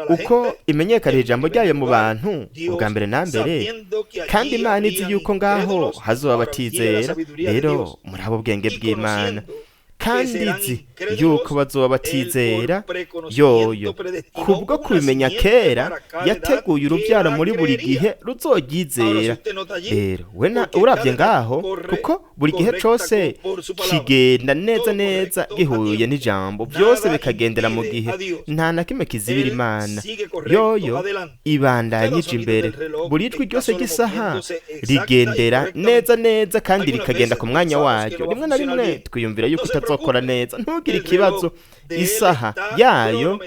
uko imenyekanira ijambo ryayo mu bantu ubwa mbere na mbere kandi imana izi yuko ngaho hazoba batizera rero muri abo bwenge bw'imana kandi izi yuko bazoba batizera yoyo kubwo kubimenya kera yateguye urubyaro muri buri gihe ruzoryizera rero urabye ngaho kuko buri gihe cose kigenda neza gihuye n'ijambo byose bikagendera mu gihe nta na kimwe kizibira imana yoyo ibandanyije imbere buri jwi ryose ry'isaha rigendera neza kandi rikagenda ku mwanya waryo rimwe na rimwe twiyumvira yuko utazokora neza ntugire ikibazo isaha yayo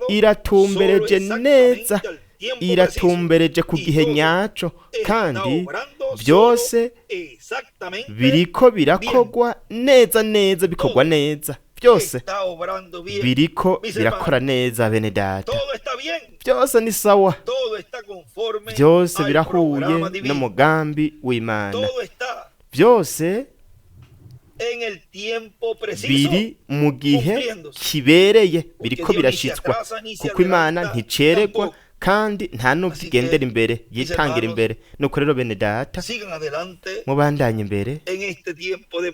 iratumbereje neza iratumbereje ku gihe nyaco kandi byose biriko birakogwa neza bikogwa neza byose biriko birakora neza bene data byose ni sawa byose birahuye n'umugambi w'Imana byose biri mu gihe kibereye biriko birashitswa kuko Imana nticeregwa kandi nta nubwo igendera imbere yitangira imbere nuko rero bene data mubandanye imbere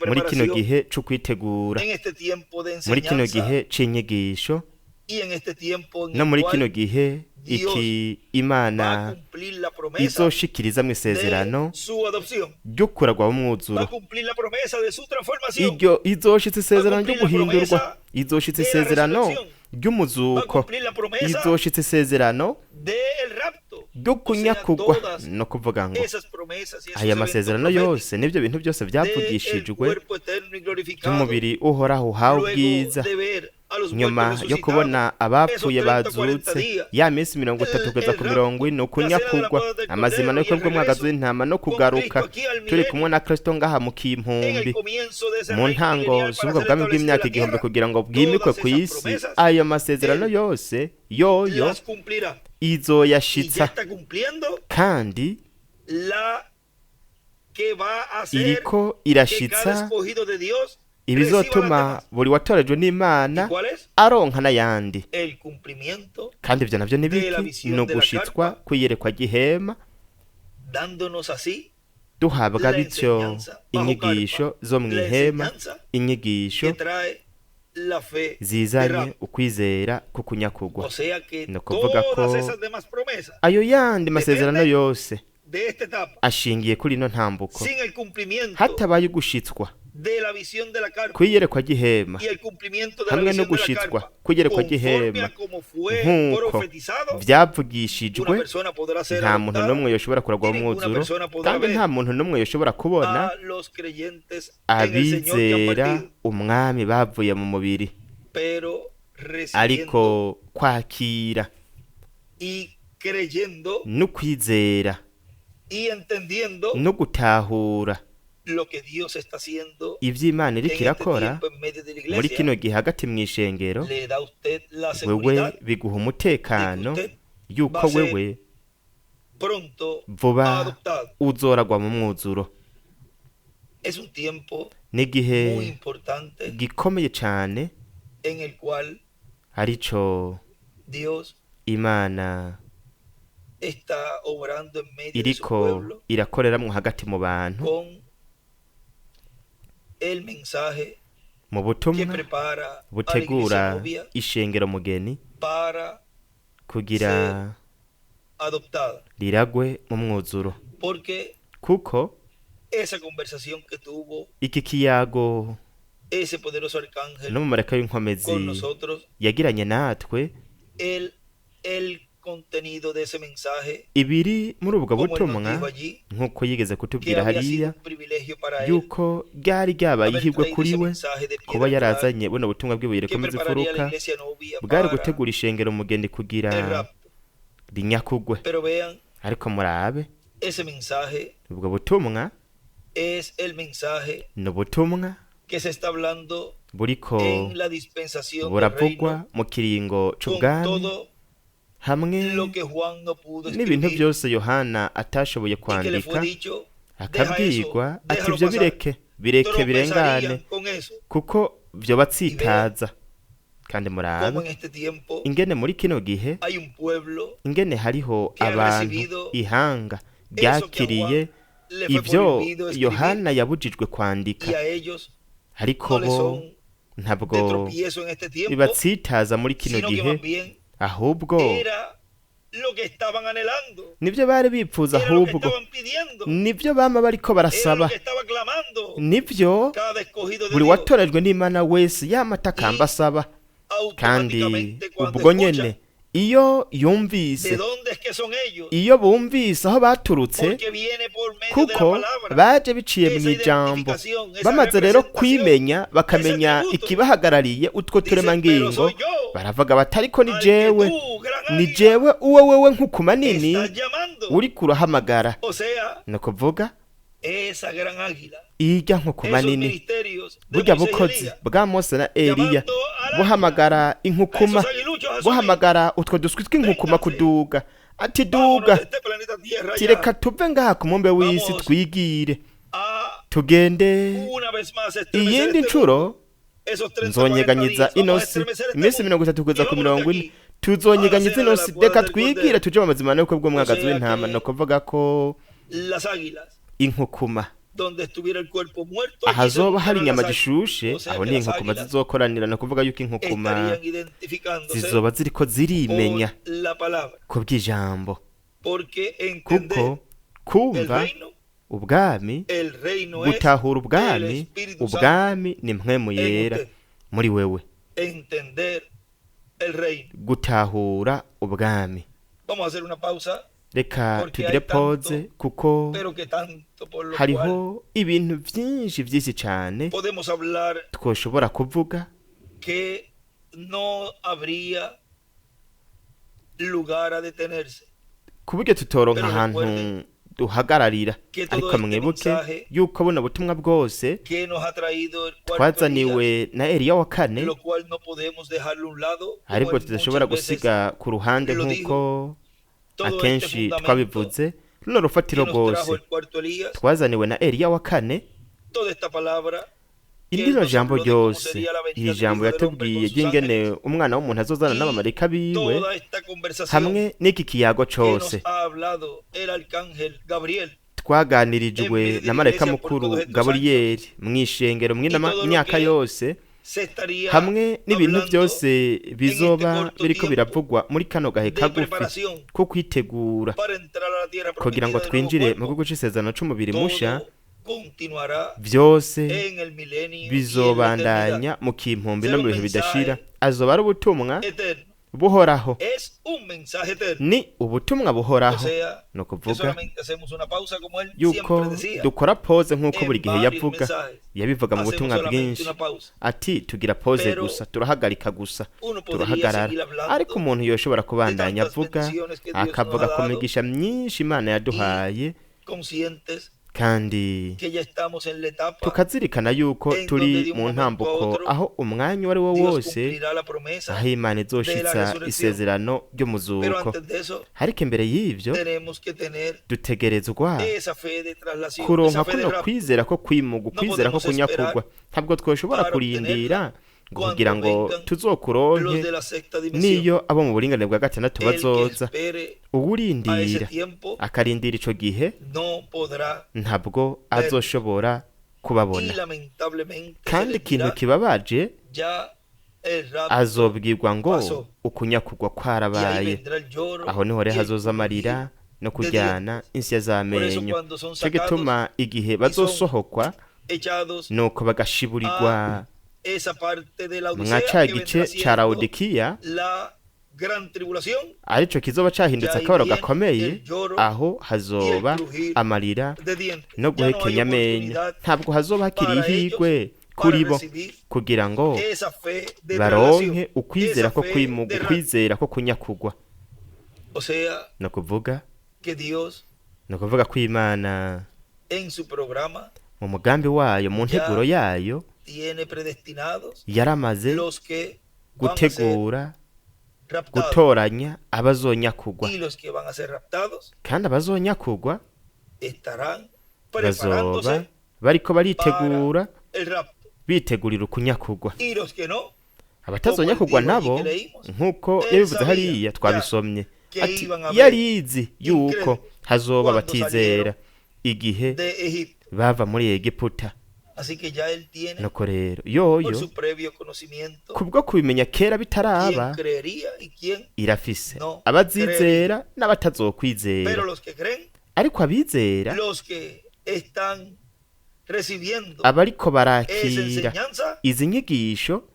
muri kino gihe cyo kwitegura muri kino gihe c'inyigisho no muri kino gihe iki Imana izoshikiriza mu isezerano ryo kuragwa mu mwuzuro iryo izoshitsa isezerano ryo guhindurwa izoshitsa isezerano ry'umuzuko izoshitsa isezerano ryo kunyakugwa no kuvuga ngo aya masezerano yose n'ibyo bintu byose byavugishijwe by'umubiri uhoraho uhawe ubwiza nyuma yo kubona abapfuye bazutse ya minsi 30 kugeza ku 40 ukunyakugwa amazima no kwebwe mwagazo w'intama no kugaruka turi kumwe na Kristo ngaha mu kimpumbi mu ntango z'ubwo bwami bw'imyaka igihumbi kugira ngo bwimikwe ku isi ayo masezerano yose yoyo izoyashitsa kandi iriko irashitsa ibizotuma buri watorejwe n'Imana aronka n'ayandi kandi ibyo navyo nibiki no gushitswa kwiyerekwa gihema duhabwa bityo inyigisho zo mw'ihema inyigisho zizanye ukwizera kukunyakugwa no kuvuga ko ayo yandi masezerano yose ashingiye kuri ino ntambuko hatabaye gushitswa kwiyerekwa gihema hamwe no gushitswa kwiyerekwa gihema nk'uko byavugishijwe nta muntu n'umwe yoshobora kuragwa mu mwuzuro kandi nta muntu n'umwe yoshobora kubona abizera umwami bavuye mu mubiri ariko kwakira no kwizera no gutahura ivy'Imana iriko irakora muri kino gihe hagati mw'ishengero wewe biguha umutekano yuko wewe vuba uzoragwa mu mwuzuro n'igihe gikomeye cane arico Imana iriko irakoreramwo hagati mu bantu mu butumwa butegura ishengero mugeni kugira riragwe mu mwuzuro kuko iki kiyago n'umumarayika w'inkomezi yagiranye natwe ibiri muri ubwo butumwa nk'uko yigeze kutubwira hariya yuko ryari ryabaye ihirwe kuri we kuba yarazanye buno butumwa bw'ibuye rikomeza ifuruka bwari gutegura ishengero umugeni kugira rinyakugwe ariko murabe ubwo butumwa ni ubutumwa buriko buravugwa mu kiringo c'ubwami hamwe n'ibintu byose yohana atashoboye kwandika, akabwirwa ati ibyo bireke birengane kuko byo batsitaza. kandi murabe ingene muri kino gihe ingene hariho abantu ihanga ryakiriye ibyo Yohana yabujijwe kwandika, ariko bo ntabwo bibatsitaza muri kino gihe, ahubwo nibyo bari bipfuza, ahubwo nibyo bama bariko barasaba, nibyo buri watorejwe n'Imana wese yamatakamba asaba. Kandi ubwo nyene iyo yumvise, iyo bumvise aho baturutse, kuko baje biciye mu ijambo, bamaze rero kwimenya bakamenya ikibahagarariye utwo turemangingo, baravuga bati ariko ni jewe uwe wewe nk'ukuma nini uri kurahamagara. ni ukuvuga ijya nk'ukuma nini, burya bukozi bwa Mose na Eliya buhamagara inkukuma, buhamagara utwo duswi tw'inkukuma kuduga, ati duga, tireka tuve ngaha ku mumbe w'isi twigire tugende iyindi ncuro. Nzonyeganyiza inosi iminsi 30 kugeza ku 40, tuzonyeganyiza inosi, reka twigire tuje mu mazima n'uko bw'umwagazi w'intama. no kuvuga ko inkukuma ahazoba hari inyama gishushe, aho ni inkukuma zizokoranira. no kuvuga yuko inkukuma zizoba ziriko zirimenya ku bw'ijambo, kuko kumva ubwami, gutahura ubwami ni mpwemu yera muri wewe, gutahura ubwami. Reka tugire pause kuko hariho ibintu byinshi cyane twoshobora kuvuga ku buryo tutoronka ahantu duhagararira. Ariko mwibuke yuko buno butumwa bwose twazaniwe na Eliya wa kane, ariko tudashobora gusiga ku ruhande nk'uko akenshi twabivuze. runo rufatiro rwose twazaniwe na Eliya wa kane. Indino jambo ryose, iri jambo yatubwiye ry'ingene umwana w'umuntu azozana n'abamarayika biwe, hamwe n'iki kiyago cose twaganirijwe na marayika mukuru Gaburiyeli mw'ishengero mw'imyaka yose, hamwe n'ibintu byose bizoba biriko biravugwa muri kano gahe kagufi ko kwitegura kugira ngo twinjire mu gihugu c'isezerano c'umubiri musha. Byose bizobandanya mu kimpumbi no mu bihe bidashira. Azoba ari ubutumwa buhoraho, ni ubutumwa buhoraho. no kuvuga yuko dukora pause nk'uko buri gihe yabivuga mu butumwa bwinshi, ati tugira pause gusa, turahagarika gusa, turahagarara. Ariko umuntu yoshobora kubandanya avuga, akavuga ku migisha myinshi Imana yaduhaye, kandi tukazirikana yuko turi mu ntambuko aho umwanya wari wo wose aho Imana izoshitsa isezerano ry'umuzuko. Ariko imbere y'ivyo dutegerezwa kuronka kuno kwizera ko kwimuga, kwizera ko kunyakurwa. Ntabwo twoshobora kurindira kugira ngo tuzokuronke niyo abo mu buringanire bwa gatandatu bazoza. Uwurindira akarindira ico gihe ntabwo azoshobora kubabona. Kandi ikintu kibabaje, azobwirwa ngo ukunyakurwa kwarabaye. Aho niho rero hazoza amarira no kujyana insya z'amenyo. Cyo gituma igihe bazosohokwa nuko bagashiburirwa mwa ca gice ca Laodikiya, arico kizoba cahindutse akabaro gakomeye. aho hazoba amarira no guhekenya amenyo. ntabwo hazoba hakiri ihigwe kuri bo kugira ngo baronke ukwizera ko kwimuga, ukwizera ko kunyakurwa. no kuvuga ko Imana mu mugambi wayo, mu nteguro yayo, yaramaze gutegura gutoranya abazonyakugwa, y los que van a ser raptados kandi abazonyakugwa estarán bazoba preparándose bariko baritegura para el rapto. bitegurira ukunyakugwa. Y los que no, abatazonyakugwa nabo nk'uko yabivuze hariya twabisomye ati yarizi yuko hazoba batizera igihe de Egipto. bava muri Egiputa. Así que ya él tiene, nuko rero por yoyo su previo conocimiento, kubwo kubimenya kera bitaraba quién creería y quién irafise no abazizera pero n'abatazokwizera. los que creen, ariko abizera los que están recibiendo abariko esa barakira enseñanza izi nyigisho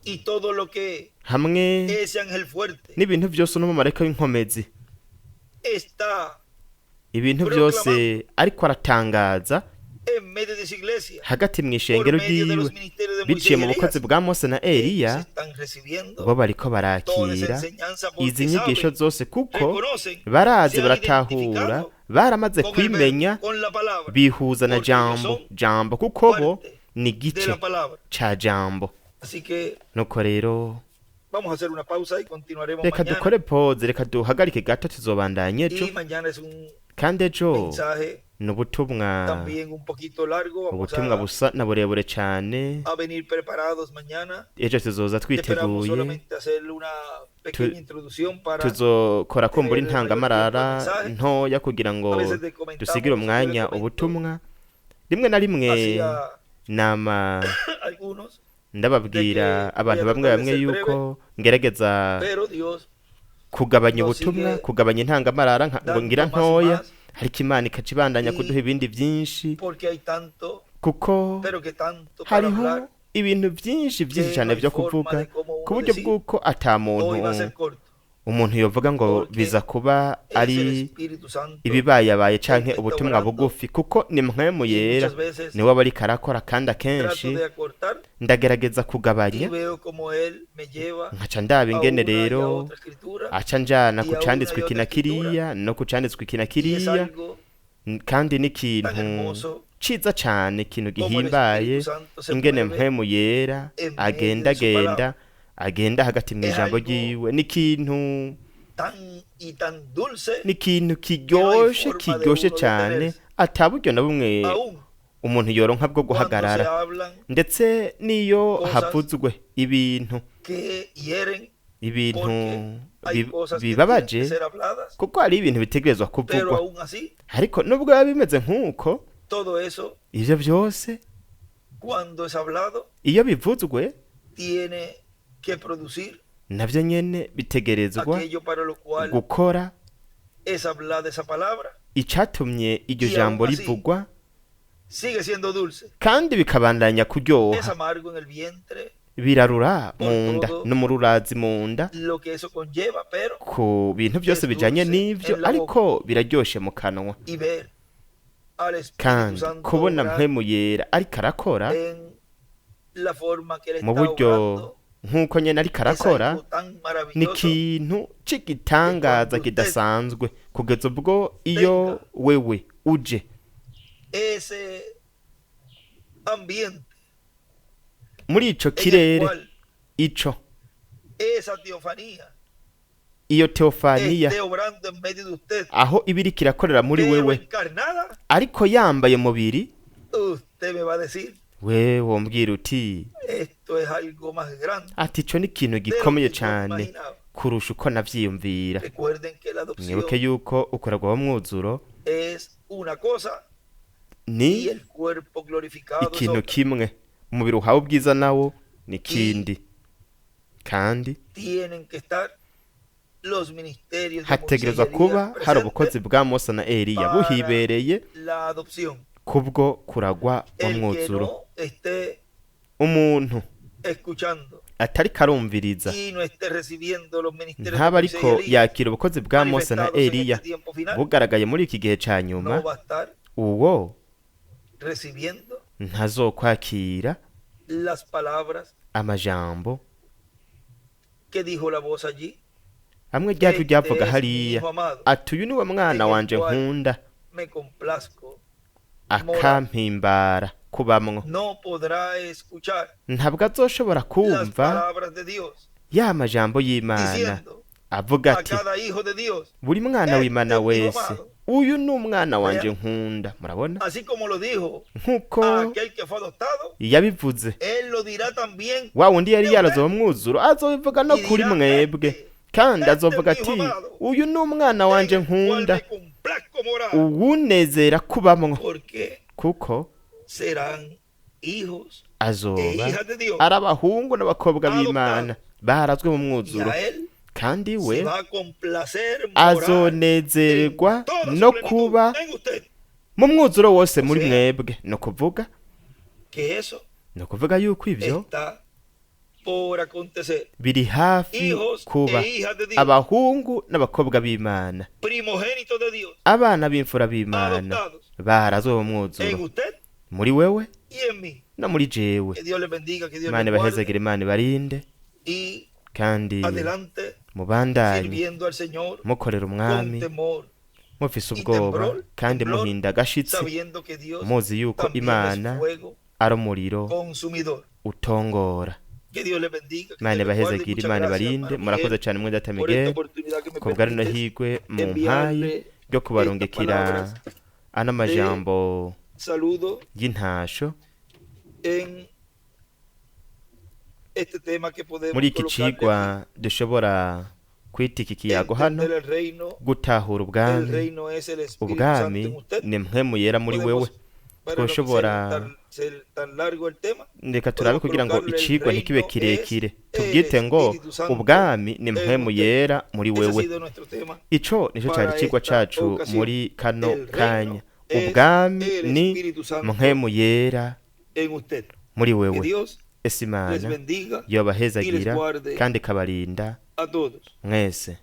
y todo lo que hamwe ese ángel fuerte n'ibintu byose n'umumarayika w'inkomezi, está ibintu byose ariko aratangaza en medio de su iglesia hagati mu por ishengero medio de ryiwe los ministerios de biciye Moisés y mu bukozi Elías. bwa Mose na Ellos Eliya, están recibiendo bo bariko toda esa barakira enseñanza izi porque nyigisho saben, zose kuko reconocen, barazi se han baratahura identificado baramaze con el kwimenya verbo, con la palabra, bihuza na porque ellos jambo son jambo kuko bo parte ni de gice la palabra. ca jambo. Así que nuko rero vamos a hacer una pausa y continuaremos reka mañana. dukore pause, reka duhagarike gato tuzobandanya ejo, Y mañana es un kandi ejo mensaje ni ubutumwa también un poquito largo. Vamos ubutumwa busa na burebure cyane. a venir preparados mañana. ejo tuzoza Esperamos twiteguye, solamente hacer una pequeña introducción para tuzokora kumbura tener intangamarara mensaje. ntoya kugira ngo A veces te comentamos, dusigire umwanya yo les comento ubutumwa. rimwe na rimwe hacia nama algunos, ndababwira de que abantu voy a bamwe tratar de bamwe ser yuko ngerageza pero Dios kugabanya nos ubutumwa, sigue kugabanya intangamarara ngo dando ngira más y ntoya, más, ariko Imana ikaca ibandanya Y- kuduha ibindi byinshi porque hay tanto, kuko pero que tanto para hariho hablar, ibintu byinshi byinshi que cyane no hay byo forma kuvuga de cómo ku uno buryo decir, bw'uko ata hoy va a ser muntu corto. umuntu yovuga ngo Porque biza kuba Es el ari Espíritu Santo ibibayabaye canke está ubutumwa obrando, bugufi, kuko ni mpwemu y yera muchas veces niwe aba ariko arakora, kandi trato akenshi de acortar ndagerageza y kugabanya, veo como él me lleva nkaca ndaba a ingene una y a rero otra escritura aca njana y ku a canditswe una y iki na otra escritura, kiriya no ku canditswe iki na y es kiriya, algo kandi tan n'ikintu hermoso ciza cane, ikintu como el gihimbaye Espíritu Santo se ingene mueve mpwemu yera en medio de su agendagenda palabra. agenda hagati mu Es ijambo algo ryiwe, n'ikintu tan dulce n'ikintu kiryoshe forma de kiryoshe uno cane detenerse. ata buryo na bumwe aún umuntu yoronka bwo cuando se guhagarara, hablan ndetse n'iyo cosas havuzwe ibintu que hieren, ibintu porque hay cosas que tienen que bibabaje, ser habladas, kuko hari ibintu bitegerezwa pero kuvugwa, aún así ariko nubwo biba bimeze nk'uko, todo eso ivyo byose cuando es hablado iyo bivuzwe tiene que producir navyo nyene bitegerezwa aquello para lo cual gukora es hablada esa palabra, icatumye iryo Y jambo aún así, rivugwa, sigue siendo dulce, kandi bikabandanya es kuryoha, amargo en el vientre, birarura mu Por nda todo. no mu rurazi mu nda, lo que eso conlleva, pero ku bintu byose Es bijanye dulce n'ivyo, en la ariko biraryoshe mu kanwa, y ver al Espíritu kandi Santo kubona obrar mpwemu yera ariko arakora en la forma que él mu está buryo obrando, nk'uko nyene ariko es arakora, algo tan ni maravilloso ikintu c'igitangaza Cuando usted kidasanzwe, kugeza ubwo iyo tenga wewe uje ese ambiente muri ico en el kirere, cual ico esa teofanía iyo teofaniya esté obrando en medio de usted, aho iba iriko irakorera muri pero wewe, encarnada, ariko yambaye mubiri, usted me va a decir, we wombwira uti esto es algo más grande ati ico ni ikintu de lo gikomeye que yo cane imaginaba. kurusha uko navyiyumvira. Recuerden que la adopción mwibuke yuko ukorerwa mwuzuro es una cosa y ni el cuerpo glorificado es ikintu otra. kimwe, umubiri uhawe ubwiza nawo ni kindi, kandi Tienen que estar los ministerios de hategerezwa Moisés y kuba Elías hari ubukozi presentes bwa Mose na Eliya para buhibereye la adopción. kubwo kuragwa wa El que mwuzuro. no esté Umuntu escuchando atari karumviriza y no esté recibiendo los ministerios de ntaba Moisés y ariko Elías yakira ubukozi bwa Mose na manifestados en Eliya este tiempo final, bugaragaye muri iki gihe ca nyuma, no va a estar uwo recibiendo ntazokwakira las palabras amajambo que dijo la voz allí. amwe ryacu Este ryavuga es mi hariya hijo amado, ati uyu niwe mwana en el wanje cual nkunda me complazco. akampimbara kubamwo. No podrá escuchar Ntabwo azoshobora las kumva palabras de Dios ya majambo y'Imana diciendo avuga a ati cada hijo de Dios, buri mwana w'Imana este es mi hijo wese amado. uyu ni umwana wanje nkunda. Murabona Así como lo dijo nk'uko a aquel que fue adoptado, yabivuze él lo dirá también wa wundi yari de usted. yarazowe mwuzuro azobivuga no kuri mwebwe, kandi azovuga ati uyu ni umwana wanje En el cual nkunda me complazco morar, uwunezera kubamwo, porque kuko serán hijos e azoba hijas de Dios. ari abahungu n'abakobwa b'Imana barazwe mu Y mwuzuro, a él kandi se we va a complacer morar azonezererwa en toda su no plenitud kuba en usted. mu mwuzuro wose muri mwebwe. ni ukuvuga Que eso yuko ivyo está por acontecer. biri hafi Hijos kuba e hijas de Dios, abahungu n'abakobwa b'Imana, primogénitos de Dios, abana b'imfura b'Imana adoptados barazwe mu en mwuzuro usted muri wewe y en mí. no muri jewe. Que Dios les bendiga, que Dios Imana les guarde ibahezagire, Imana ibarinde, y kandi adelante mubandanye sirviendo al Señor mukorera con umwami temor, mufise ubwoba kandi muhinda agashitsi, sabiendo que Dios muzi yuko también Imana es fuego ari umuriro consumidor. utongora. Que Dios les bendiga, que Imana Dios les guarde, y ibahezagire, muchas Imana gracias, ibarinde. hermano Murakoze Miguel, cyane mwenda por esta Miguel oportunidad que me kubwa rino permites higwe mu mpaye enviarle ryo kubarungikira ano majambo saludo y'intasho en este tema que podemos muri iki colocarle cigwa dushobora kwita iki kiyago hano, entender el reino. gutahura El ubwami. reino es el Espíritu Santo Ubwami en usted. ni mpwemu yera muri wewe. Podemos, para no Twoshobora ser tan largo el tema, reka turabe kugira ngo colocarle el icigwa ntikibe reino kirekire, es tubyite el ngo Espíritu Santo ubwami ni mpwemu en yera muri ese ha wewe. sido nuestro tema. Ico nico para cari icigwa esta cacu ocasión. muri kano El reino kanya. es Ubwami el ni Espíritu Santo mpwemu yera en usted. muri Que wewe. Dios ese les Imana bendiga y les yobahezagira guarde kandi ikabarinda a todos. mwese.